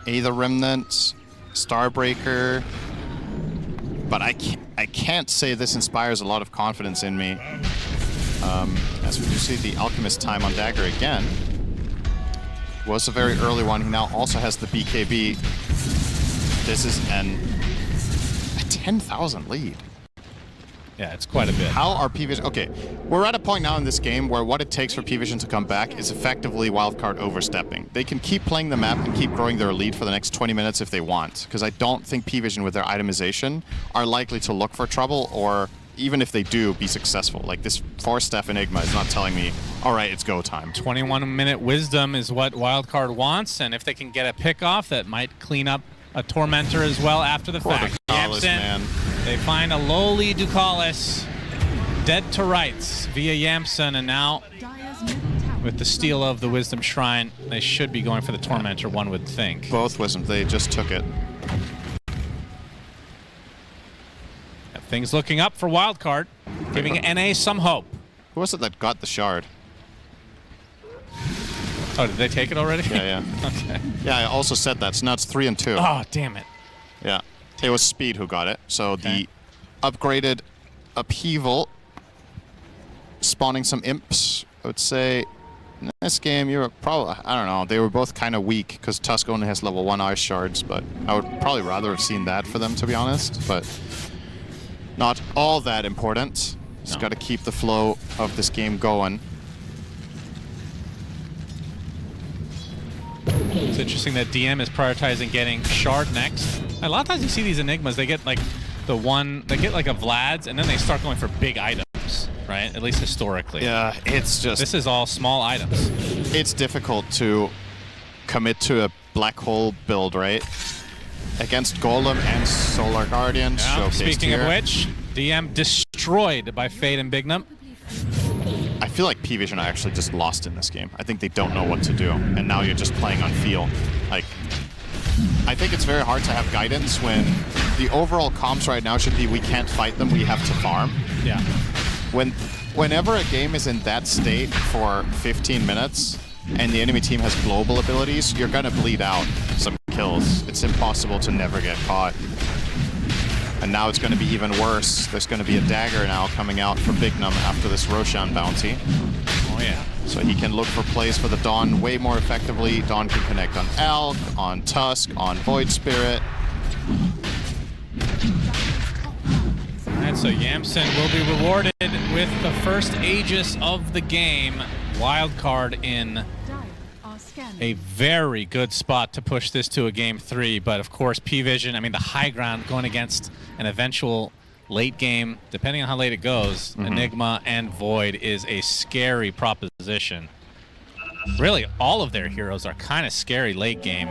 Aether Remnant, Starbreaker. But I can't say this inspires a lot of confidence in me. As we do see the Alchemist time on Dagger again. Was a very early one. He now also has the BKB. This is a 10,000 lead. Yeah, it's quite a bit. How are PVISION... Okay, we're at a point now in this game where what it takes for PVISION to come back is effectively Wildcard overstepping. They can keep playing the map and keep growing their lead for the next 20 minutes if they want, because I don't think PVISION with their itemization are likely to look for trouble, or even if they do, be successful. Like this 4-staff Enigma is not telling me, all right, it's go time. 21-minute wisdom is what Wildcard wants, and if they can get a pick off, that might clean up a Tormentor as well after the fact. Ducalis, Yamsen, man. they find a lowly Ducalis dead to rights via Yamsen, and now Dire's middle tower. with the steal of the Wisdom Shrine, they should be going for the Tormentor, one would think. Both Wisdom, they just took it. Things looking up for Wildcard, giving NA some hope. Who was it that got the shard? Oh, did they take it already? Yeah, yeah. Okay. Yeah, I also said that, so now it's 3 and 2. Oh, damn it. Yeah. It was Speed who got it. So Okay. the upgraded Upheaval spawning some imps. I would say in this game you were probably, I don't know, they were both kind of weak because Tusk only has level 1 ice shards, but I would probably rather have seen that for them, to be honest. But not all that important. Just No. got to keep the flow of this game going. It's interesting that DM is prioritizing getting Shard next. A lot of times you see these Enigmas, they get like they get like a Vlad's, and then they start going for big items, right? At least historically. Yeah, it's just... This is all small items. It's difficult to commit to a black hole build, right? Against Golem and Solar Guardian. Yeah, showcased speaking here. of which, DM destroyed by Fade and Bignum. I feel like PVISION are actually just lost in this game. I think they don't know what to do, and now you're just playing on feel. Like, I think it's very hard to have guidance when the overall comms right now should be we can't fight them, we have to farm. Yeah. Whenever a game is in that state for 15 minutes and the enemy team has global abilities, you're gonna bleed out some kills. It's impossible to never get caught. And now it's gonna be even worse. There's gonna be a dagger now coming out for Bignum after this Roshan bounty. Oh yeah. So he can look for plays for the Dawn way more effectively. Dawn can connect on Elk, on Tusk, on Void Spirit. Alright, so Yamsen will be rewarded with the first Aegis of the game. Wildcard in Dire are scanning. a very good spot to push this to a game 3, but of course PVISION, I mean the high ground going against an eventual late game, depending on how late it goes, Enigma and Void is a scary proposition. Really, all of their heroes are kind of scary late game.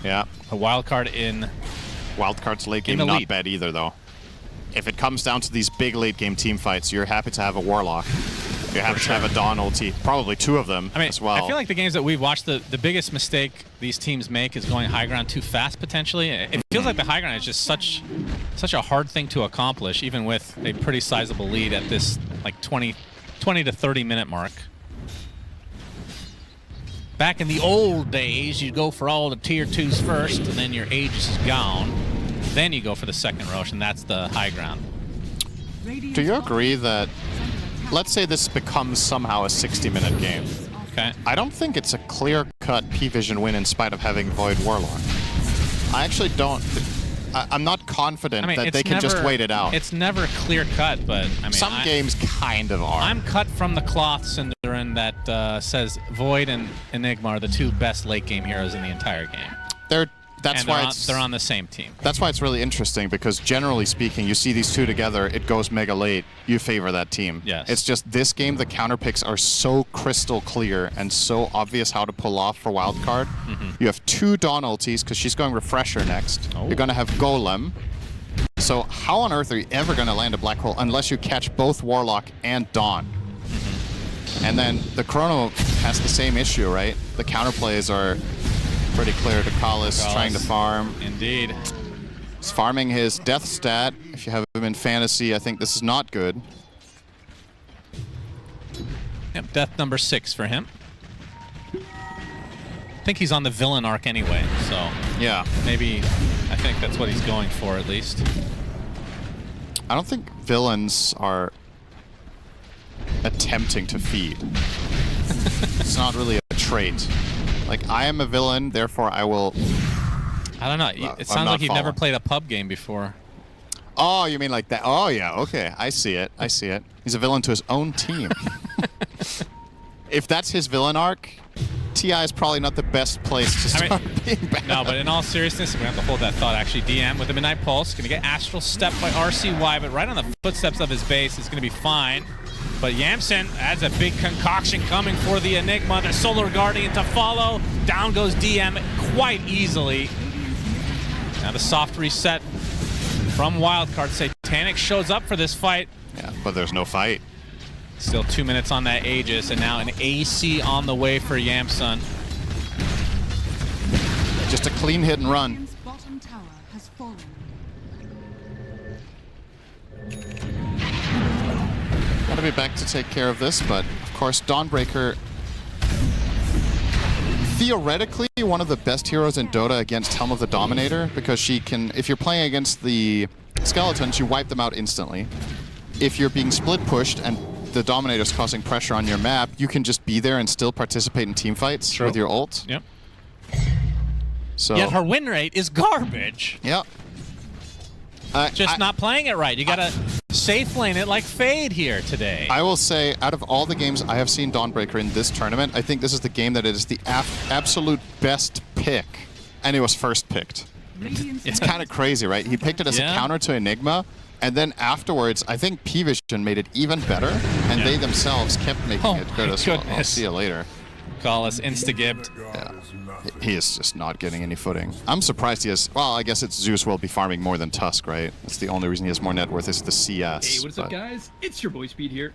Yeah. A Wildcard in Wildcard's late game the not lead. bad either, though. If it comes down to these big late game team fights, you're happy to have a Warlock. You're happy to have a Dawn ulti. Probably 2 of them as well. I feel like the games that we've watched, the biggest mistake these teams make is going high ground too fast, potentially. It feels like the high ground is just such a hard thing to accomplish, even with a pretty sizable lead at this like 20 to 30 minute mark. Back in the old days, you'd go for all the tier 2s first, and then your Aegis is gone. Then you go for the second Rosh, and that's the high ground. Do you agree that, let's say this becomes somehow a 60-minute game. Okay. I don't think it's a clear-cut PVISION win in spite of having Void Warlock. I actually don't. I'm not confident that they can just wait it out. It's never clear cut, but I mean, some games kind of are. I'm cut from the cloth, Cinderin, that says Void and Enigma are the 2 best late game heroes in the entire game. They're on the same team. That's why it's really interesting, because generally speaking, you see these 2 together, it goes mega late, you favor that team. Yes. It's just this game, the counter picks are so crystal clear and so obvious how to pull off for Wildcard. You have 2 Dawn ultis, because she's going Refresher next. You're going to have Golem. So how on earth are you ever going to land a black hole unless you catch both Warlock and Dawn? And then the Chrono has the same issue, right? The counterplays are pretty clear to Kalis trying to farm. Indeed. He's farming his death stat. If you have him in fantasy, I think this is not good. Yep, death number 6 for him. I think he's on the villain arc anyway, so yeah, maybe I think that's what he's going for at least. I don't think villains are attempting to feed. It's not really a trait. Like, I am a villain, therefore I will... I don't know. It sounds like you've never played a pub game before. Oh, you mean like that? Oh, yeah, okay. I see it. I see it. He's a villain to his own team. If that's his villain arc, TI is probably not the best place to start being bad. No, but in all seriousness, we're going to have to hold that thought, actually. DM with the Midnight Pulse. Going to get Astral Step by RCY, but right on the footsteps of his base is going to be fine. But Yamsen adds a big concoction coming for the Enigma. The Solar Guardian to follow. Down goes DM quite easily. Now the soft reset from Wildcard. Satanic shows up for this fight. Yeah, but there's no fight. Still 2 minutes on that Aegis, and now an AC on the way for Yamsen. Just a clean hit and run. Radiant's bottom tower has fallen. Gotta be back to take care of this, but of course Dawnbreaker, theoretically one of the best heroes in Dota against Helm of the Dominator, because she can, if you're playing against the skeletons, you wipe them out instantly. If you're being split pushed and the Dominator's causing pressure on your map, you can just be there and still participate in team fights with your ult. Yep. So, yet her win rate is garbage. Yeah. Just not playing it right. You gotta safe lane it like Fade here today. I will say, out of all the games I have seen Dawnbreaker in this tournament, I think this is the game that it is the absolute best pick, and it was first picked. It's kind of crazy, right? He picked it as a counter to Enigma, and then afterwards, I think PVISION made it even better, and they themselves kept making it good as well. I'll see you later. Kalis insta-gibbed. Yeah. He is just not getting any footing. I'm surprised he has... Well, I guess it's Zeus will be farming more than Tusk, right? That's the only reason he has more net worth is the CS. Hey, what's up, guys? It's your boy Speed here.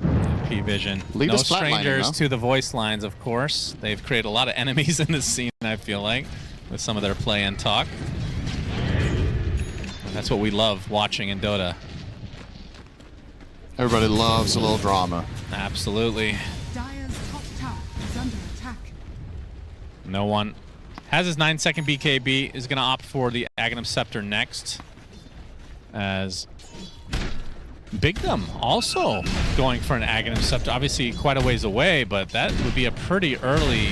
PVISION. Lead No us flatlining, strangers though. to the voice lines, of course. They've created a lot of enemies in this scene, I feel like, with some of their play and talk. That's what we love watching in Dota. Everybody loves a little drama. Absolutely. Dire's top tower is under attack. No one has his 9-second BKB, is going to opt for the Aghanim Scepter next. As Bigdom also going for an Aghanim Scepter. Obviously quite a ways away, but that would be a pretty early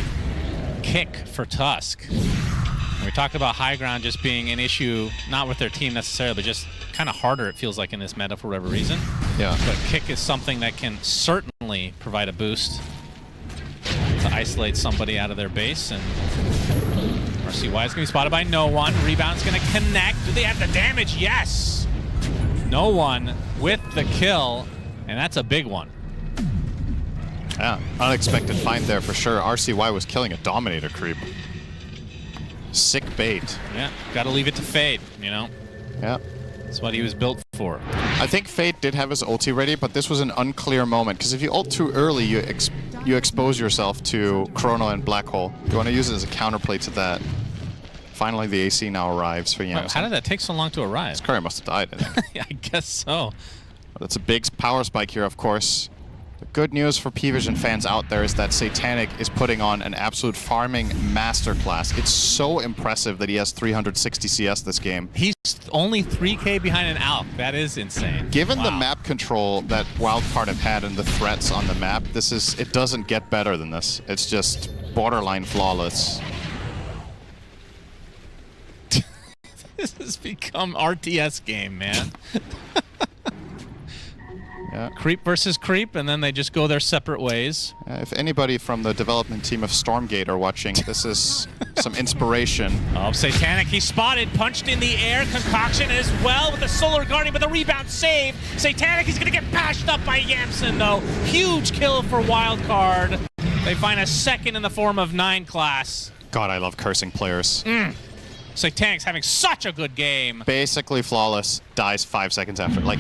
kick for Tusk. And we talked about high ground just being an issue, not with their team necessarily, but just kind of harder, it feels like, in this meta for whatever reason. Yeah. But kick is something that can certainly provide a boost to isolate somebody out of their base. And RCY is going to be spotted by no one. Rebound's going to connect. Do they have the damage? Yes! No one with the kill, and that's a big one. Yeah, unexpected find there for sure. RCY was killing a Dominator creep. Sick bait. Yeah, got to leave it to Fade, you know? Yeah. That's what he was built for. I think Fade did have his ulti ready, but this was an unclear moment, because if you ult too early, you expose yourself to Chrono and Black Hole. You want to use it as a counterplay to that. Finally, the AC now arrives for Yamsen. How did that take so long to arrive? His courier must have died, I think. Yeah, I guess so. That's a big power spike here, of course. The good news for PVISION fans out there is that Satanic is putting on an absolute farming masterclass. It's so impressive that he has 360 CS this game. He's only 3K behind an Alk. That is insane. Given the Wow. map control that Wildcard have had and the threats on the map, it doesn't get better than this. It's just borderline flawless. This has become RTS game, man. Yeah. Creep versus creep, and then they just go their separate ways. If anybody from the development team of Stormgate are watching, this is some inspiration. Oh, Satanic, he's spotted, punched in the air, Concoction as well with the Solar Guardian, but the rebound save. Satanic, he's gonna get bashed up by Yamsen though. Huge kill for Wildcard. They find a second in the form of 9 class. God, I love cursing players. Satanic's having such a good game. Basically flawless, dies 5 seconds after. Like,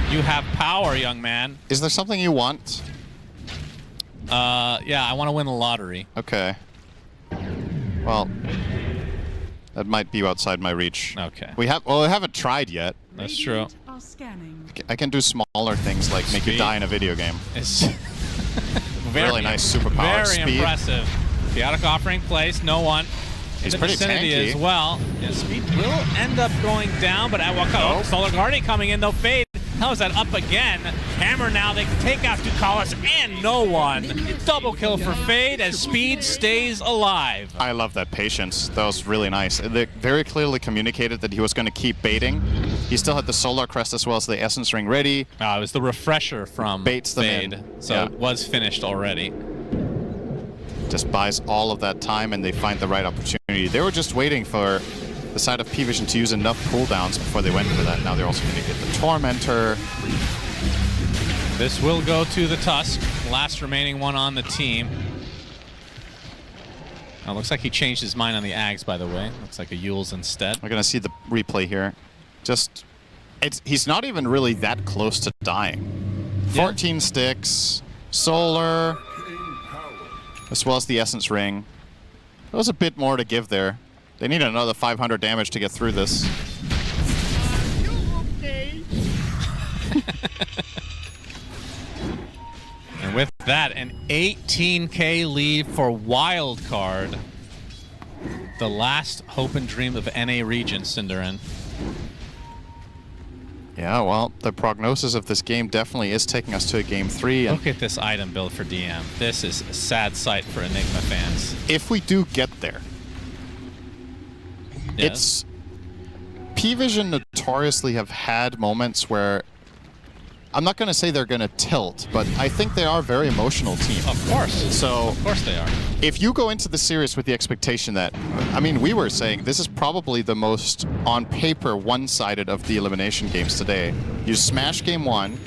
You have power, young man. is there something you want? Yeah, I want to win the lottery. Okay. Well, that might be outside my reach. Okay. We haven't tried yet. That's true. Radiant are scanning. I can do smaller things like make you Speed. die in a video game. It's Really nice superpower. Very Speed. impressive. Chaotic offering place, no one. He's in the pretty vicinity tanky. as well. Yeah, Speed will end up going down, but Oh. Solar Guardian coming in though. Fade. How is that up again? Hammer now, they can take out Ducalis and no one. Double kill for Fade as Speed stays alive. I love that patience. That was really nice. They very clearly communicated that he was going to keep baiting. He still had the Solar Crest as well as the Essence Ring ready. It was the refresher from Baits them Fade, in. so Yeah. it was finished already. Just buys all of that time and they find the right opportunity. They were just waiting for the side of PVISION to use enough cooldowns before they went for that. Now they're also going to get the Tormentor. This will go to the Tusk, last remaining one on the team. Oh, looks like he changed his mind on the Ags, by the way. Looks like a Yules instead. We're going to see the replay here. He's not even really that close to dying. 14 sticks, Solar, as well as the Essence Ring. There was a bit more to give there. They need another 500 damage to get through this. And with that, an 18K lead for Wildcard. The last hope and dream of NA region, Cinderin. Yeah, well, the prognosis of this game definitely is taking us to a game 3. And Look at this item build for DM. This is a sad sight for Enigma fans. if we do get there, it's... PVISION notoriously have had moments where... I'm not going to say they're going to tilt, but I think they are a very emotional team. Of course. So Of course they are. if you go into the series with the expectation that, I mean, we were saying this is probably the most, on paper, one-sided of the elimination games today. You smash game 1,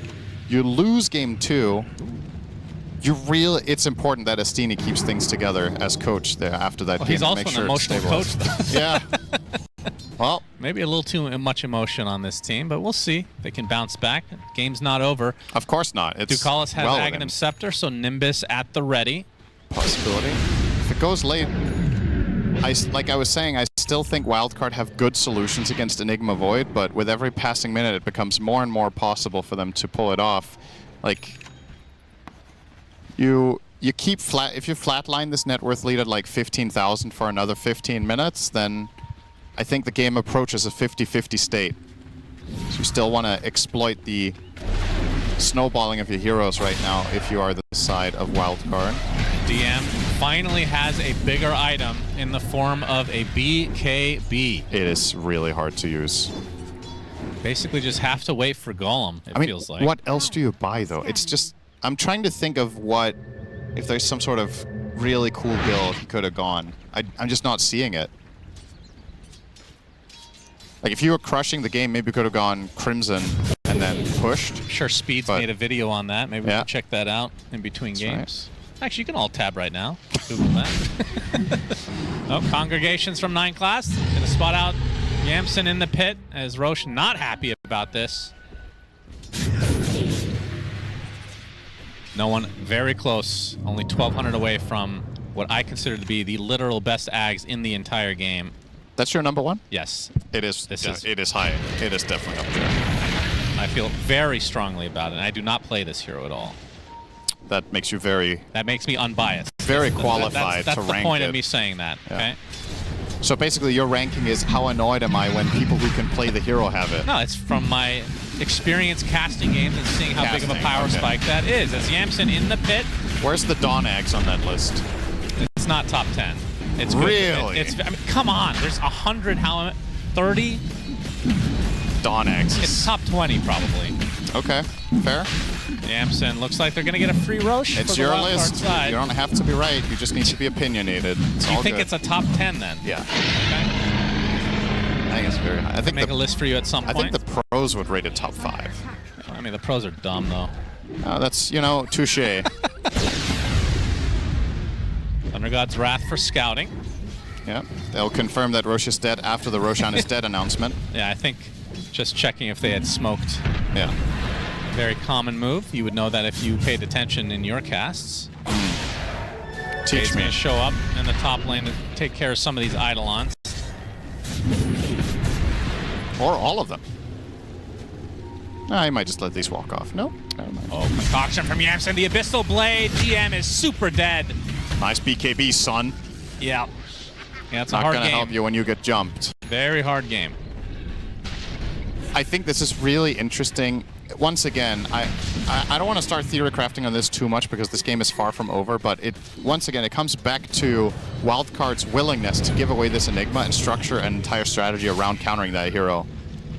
you lose game 2, it's important that Astini keeps things together as coach there after that Well, game he's to also make an sure emotional it's coach, stabilized. though. Yeah. Well, Maybe a little too much emotion on this team, but we'll see. They can bounce back. Game's not over. of course not. It's Ducalis has well Aghanim within Scepter, so Nimbus at the ready. possibility. If it goes late, like I was saying, I still think Wildcard have good solutions against Enigma Void, but with every passing minute, it becomes more and more possible for them to pull it off. Like, you keep flat. If you flatline this net worth lead at like 15,000 for another 15 minutes, then I think the game approaches a 50-50 state. So you still want to exploit the snowballing of your heroes right now if you are the side of Wildcard. DM finally has a bigger item in the form of a BKB. It is really hard to use. Basically just have to wait for Golem, it feels like. What else do you buy, though? It's just... I'm trying to think of what... If there's some sort of really cool build he could have gone. I'm just not seeing it. Like, if you were crushing the game, maybe you could have gone Crimson and then pushed. I'm sure Speed's made a video on that. Maybe we can check that out in between games. Right. Actually, you can alt tab right now. Google that. Oh, Congregations from 9 class. Gonna spot out Yamsen in the pit, as Roche not happy about this. No one very close, only 1,200 away from what I consider to be the literal best Ags in the entire game. That's your number one? Yes. It is. It is high. It is definitely up there. I feel very strongly about it, and I do not play this hero at all. That makes you very... That makes me unbiased. Very qualified to rank it. That's the point of me saying that, okay? So basically your ranking is how annoyed am I when people who can play the hero have it? No, it's from my experience casting games and seeing how big of a power spike that is. As Yamsen in the pit. Where's the Dawn Axe on that list? It's not top 10. It's good. Really? I mean, come on. There's 100, how 30? Dawn Axe. It's top 20 probably. Okay, fair. Yamsen looks like they're going to get a free Roche. It's your list. Side. You don't have to be right. You just need to be opinionated. It's all you think good. it's a top 10 then? Yeah. Okay. I think it's very high. I think make a list for you at some point. I think the pros would rate it top 5. I mean, the pros are dumb though. That's, you know, touche. Thunder God's Wrath for scouting. Yeah, they'll confirm that Roche is dead after the Roshan is dead announcement. Yeah, I think just checking if they had smoked. Yeah. Very common move. You would know that if you paid attention in your casts. Teach me. Gonna show up in the top lane to take care of some of these Eidolons. Or all of them. I might just let these walk off. No? Never mind. Oh, concoction from Yamsen. The Abyssal Blade. GM is super dead. Nice BKB, son. Yeah. Yeah, it's a hard game. Not gonna help you when you get jumped. Very hard game. I think this is really interesting. Once again, I don't want to start theory crafting on this too much because this game is far from over, but once again, it comes back to Wildcard's willingness to give away this Enigma and structure an entire strategy around countering that hero.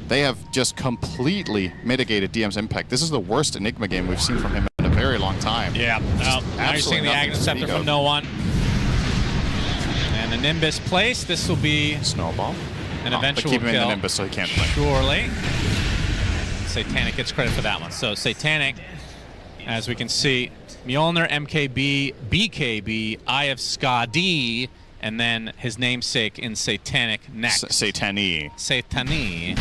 They have just completely mitigated DM's impact. This is the worst Enigma game we've seen from him in a very long time. Yeah. Now you're seeing the Aghanim Scepter from no one. And the Nimbus place. This will be Snowball. An eventual keep him kill. in the Nimbus so he can't play. Surely. Satanic gets credit for that one. So Satanic, as we can see, Mjolnir, MKB, BKB, Eye of Skadi, and then his namesake in Satanic next. Satani. Satani.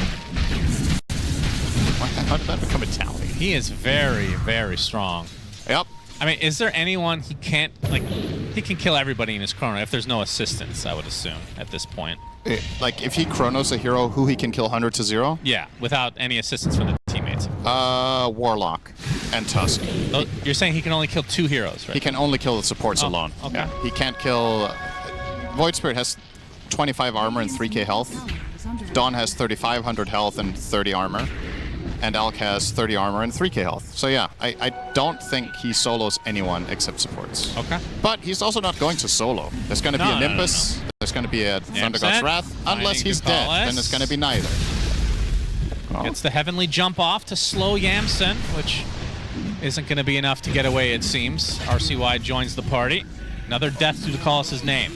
How did that become Italian? He is very, very strong. Yep. I mean, is there anyone he can't, like, he can kill everybody in his chrono if there's no assistance, I would assume, at this point. Like, if he chronos a hero who he can kill 100 to 0? Yeah, without any assistance from the teammates. Warlock and Tusk. Oh, you're saying he can only kill 2 heroes, right? He can only kill the supports alone. Okay. Yeah. He can't kill... Void Spirit has 25 armor and 3k health. Dawn has 3,500 health and 30 armor. And Alk has 30 armor and 3k health. So yeah, I don't think he solos anyone except supports. Okay. But he's also not going to solo. There's going to be a Nimbus. There's going to be a Thunder God's Wrath. Unless he's dead, then it's going to be neither. Oh. Gets the Heavenly Jump off to slow Yamsen, which isn't going to be enough to get away, it seems. RCY joins the party. Another death to call us his name.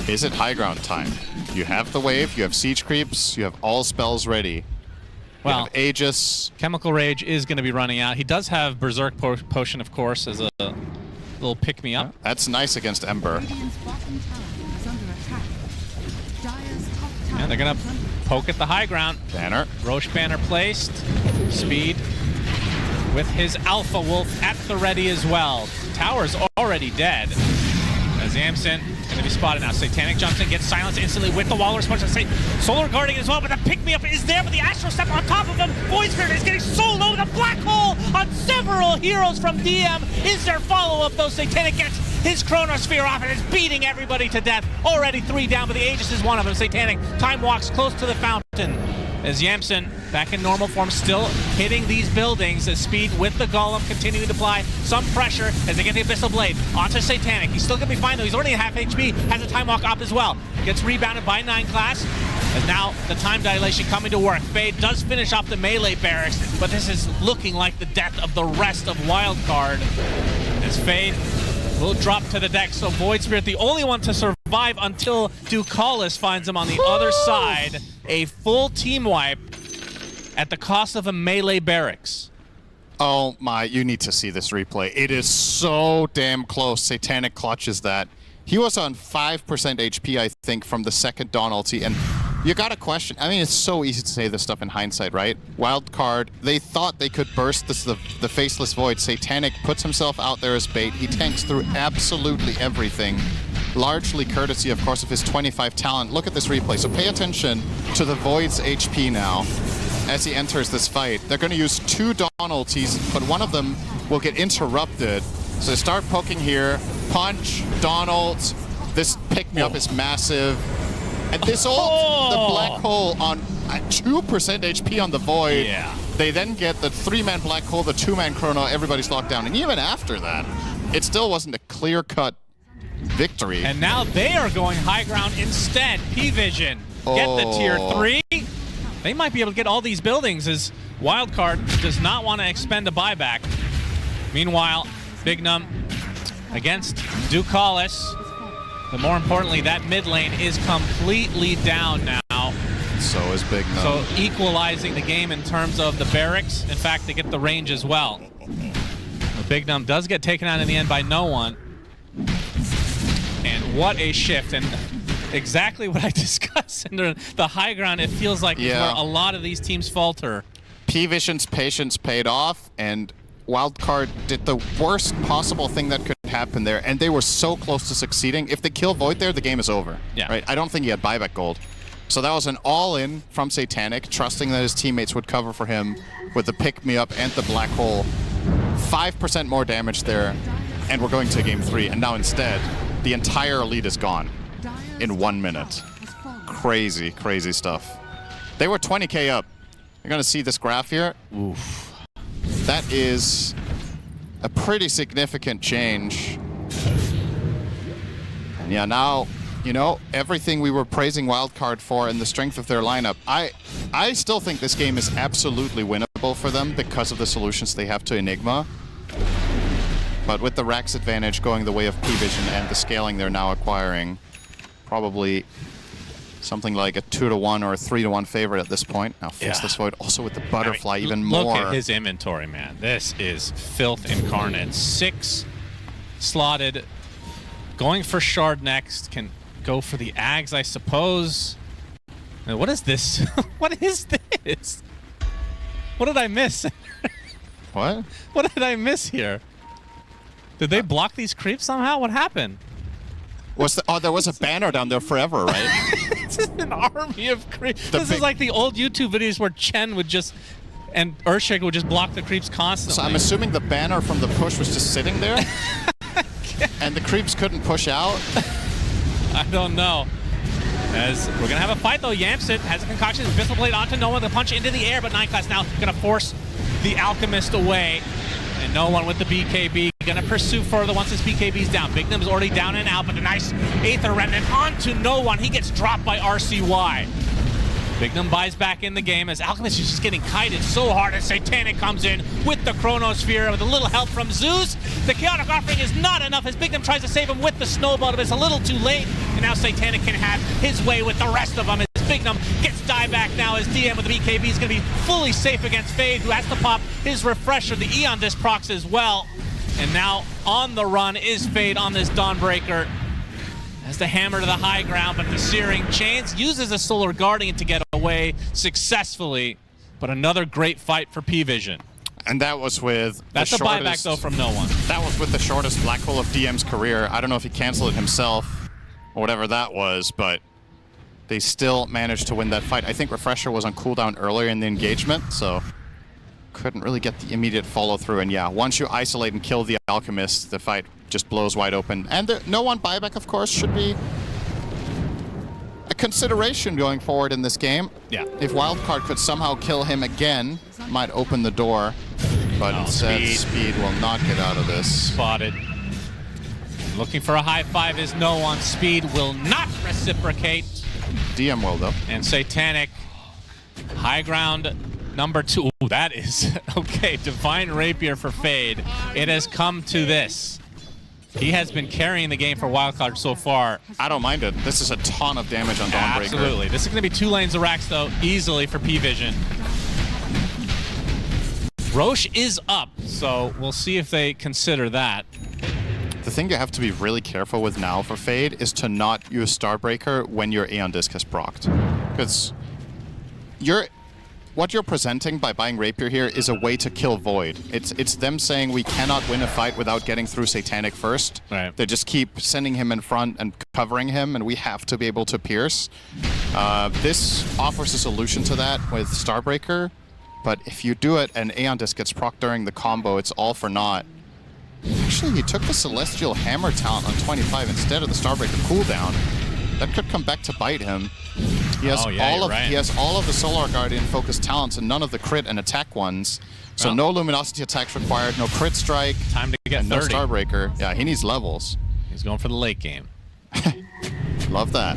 Is it high ground time? You have the wave, you have siege creeps, you have all spells ready. Well, Aegis. Chemical Rage is going to be running out. He does have Berserk Potion, of course, as a little pick-me-up. That's nice against Ember. And they're going to poke at the high ground. Banner. Roche banner placed. Speed with his Alpha Wolf at the ready as well. Tower's already dead. As Yamson going to be spotted now. Satanic jumps in, gets silenced instantly with the Walrus punch. Solar guarding as well, but the pick-me-up is there, but the Astral Step on top of him. Void Spirit is getting so low. The black hole on several heroes from DM. Is there follow-up, though? Satanic gets his Chronosphere off and is beating everybody to death. Already 3 down, but the Aegis is one of them. Satanic time walks close to the fountain. As Yamson, back in normal form, still hitting these buildings as Speed with the Golem continuing to apply some pressure as they get the Abyssal Blade onto Satanic. He's still going to be fine, though. He's already at half HP, has a Time Walk up as well. Gets rebounded by 9 class. And now the time dilation coming to work. Fade does finish off the melee barracks, but this is looking like the death of the rest of Wildcard. As Fade will drop to the deck, so Void Spirit, the only one to survive until Ducalis finds him on the other side. A full team wipe at the cost of a melee barracks. Oh my, you need to see this replay. It is so damn close. Satanic clutches that. He was on 5% HP, I think, from the second Dawn ulti, and you gotta question. I mean, it's so easy to say this stuff in hindsight, right? Wildcard, they thought they could burst the Faceless Void. Satanic puts himself out there as bait. He tanks through absolutely everything. Largely courtesy, of course, of his 25 talent. Look at this replay. So pay attention to the Void's HP now as he enters this fight. They're going to use 2 Dawn ultis, but one of them will get interrupted. So they start poking here. Punch, Dawn ult. This pick-me-up is massive. And this ult, the black hole on 2% HP on the Void. Yeah. They then get the 3-man black hole, the 2-man chrono, everybody's locked down. And even after that, it still wasn't a clear-cut victory. And now they are going high ground instead. PVISION get the tier 3. They might be able to get all these buildings as Wildcard does not want to expend a buyback. Meanwhile, Bignum against Ducalis. But more importantly, that mid lane is completely down now. So is Bignum. So equalizing the game in terms of the barracks. In fact, they get the range as well. But Bignum does get taken out in the end by no one. And what a shift. And exactly what I discussed in the high ground, it feels like is where a lot of these teams falter. PVISION's patience paid off, and Wildcard did the worst possible thing that could happen there, and they were so close to succeeding. If they kill Void there, the game is over. Yeah. Right? I don't think he had buyback gold. So that was an all-in from Satanic, trusting that his teammates would cover for him with the pick-me-up and the black hole. 5% more damage there, and we're going to game 3. And now instead, the entire elite is gone in 1 minute. Crazy, crazy stuff. They were 20k up. You're going to see this graph here. Oof. That is a pretty significant change. And yeah, now, you know, everything we were praising Wildcard for and the strength of their lineup, I still think this game is absolutely winnable for them because of the solutions they have to Enigma. But with the Rax advantage going the way of PVISION and the scaling they're now acquiring, probably something like a 2-to-1 or a 3-to-1 favorite at this point. Now Faceless Void also with the butterfly even more. Look at his inventory, man. This is filth incarnate. 6 slotted. Going for Shard next. Can go for the Ags, I suppose. And what is this? What is this? What did I miss? What? What did I miss here? Did they block these creeps somehow? What happened? There was a banner down there forever, right? This is an army of creeps. This is like the old YouTube videos where Chen would just, and Earthshaker would just block the creeps constantly. So I'm assuming the banner from the push was just sitting there? And the creeps couldn't push out? I don't know. As we're going to have a fight, though. Yamson has a concoction. Abyssal Blade onto no one. The punch into the air, but 9 class now going to force the Alchemist away. And no one with the BKB. Gonna pursue further once his BKB's down. Bignum's already down and out, but a nice Aether Remnant onto no one. He gets dropped by RCY. Bignum buys back in the game as Alchemist is just getting kited so hard as Satanic comes in with the Chronosphere with a little help from Zeus. The Chaotic Offering is not enough as Bignum tries to save him with the Snowball, but it's a little too late. And now Satanic can have his way with the rest of them as Bignum gets dieback now as DM with the BKB is going to be fully safe against Fade, who has to pop his Refresher, the Eon Disc procs as well. And now on the run is Fade on this Dawnbreaker. Has the hammer to the high ground, but the Searing Chains uses a Solar Guardian to get away successfully. But another great fight for PVISION. And that was with That's the a buyback, shortest, though, from no one. That was with the shortest black hole of DM's career. I don't know if he canceled it himself or whatever that was, but they still managed to win that fight. I think Refresher was on cooldown earlier in the engagement, so couldn't really get the immediate follow-through. And yeah, once you isolate and kill the Alchemist, the fight just blows wide open. And the no one buyback, of course, should be a consideration going forward in this game. Yeah. If Wildcard could somehow kill him again, might open the door. But instead, Speed will not get out of this. Spotted. Looking for a high five is no one. Speed will not reciprocate. DM will, though. And Satanic, high ground number 2. Ooh, that is, okay, Divine Rapier for Fade. It has come to this. He has been carrying the game for Wildcard so far. I don't mind it. This is a ton of damage on Dawnbreaker. Absolutely. This is going to be 2 lanes of racks, though, easily for PVISION. Roche is up, so we'll see if they consider that. The thing you have to be really careful with now for Fade is to not use Starbreaker when your Aeon Disc has procced. Because what you're presenting by buying Rapier here is a way to kill Void. It's them saying we cannot win a fight without getting through Satanic first. Right. They just keep sending him in front and covering him, and we have to be able to pierce. This offers a solution to that with Starbreaker, but if you do it and Aeon Disc gets procced during the combo, it's all for naught. Actually, he took the Celestial Hammer talent on 25 instead of the Starbreaker cooldown. That could come back to bite him. He has he has all of the Solar Guardian focused talents and none of the crit and attack ones. So no Luminosity attacks required, no crit strike, Time to get 30. no Starbreaker. Yeah, he needs levels. He's going for the late game. Love that.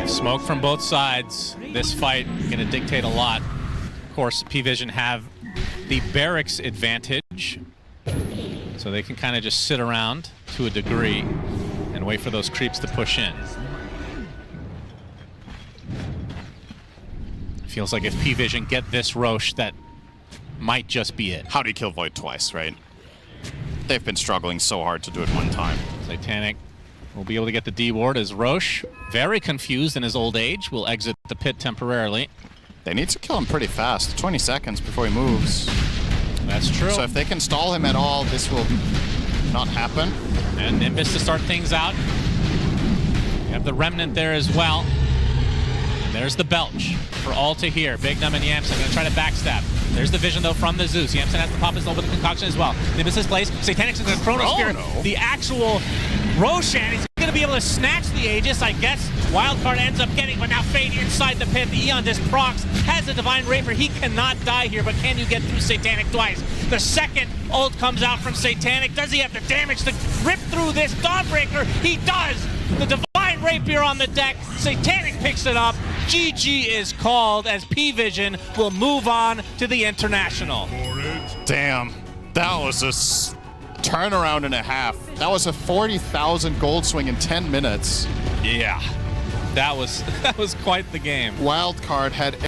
Smoke from both sides. This fight going to dictate a lot. Of course, PVISION have the barracks advantage, so they can kind of just sit around to a degree and wait for those creeps to push in. Feels like if PVISION get this Roche, that might just be it. How do you kill Void twice, right? They've been struggling so hard to do it one time. Satanic will be able to get the D ward as Roche, very confused in his old age, will exit the pit temporarily. They need to kill him pretty fast, 20 seconds before he moves. That's true. So if they can stall him at all, this will not happen. And Nimbus to start things out. You have the Remnant there as well. And there's the Belch for all to hear. Big Num and Yamsen going to try to backstab. There's the vision, though, from the Zeus. Yamsen has to pop his little bit of concoction as well. Nimbus is placed. Satanic's in the Chrono Spirit. The actual Roshan is going to be able to snatch the Aegis, I guess. Wildcard ends up getting, but now Fade inside the pit. The Aeon Disc procs, has a Divine Rapier. He cannot die here, but can you get through Satanic twice? The second ult comes out from Satanic. Does he have the damage to rip through this Dawnbreaker? He does! The Divine Rapier on the deck. Satanic picks it up. GG is called as PVISION will move on to the International. Damn, that was a turnaround and a half. That was a 40,000 gold swing in 10 minutes. Yeah, that was quite the game. Wildcard had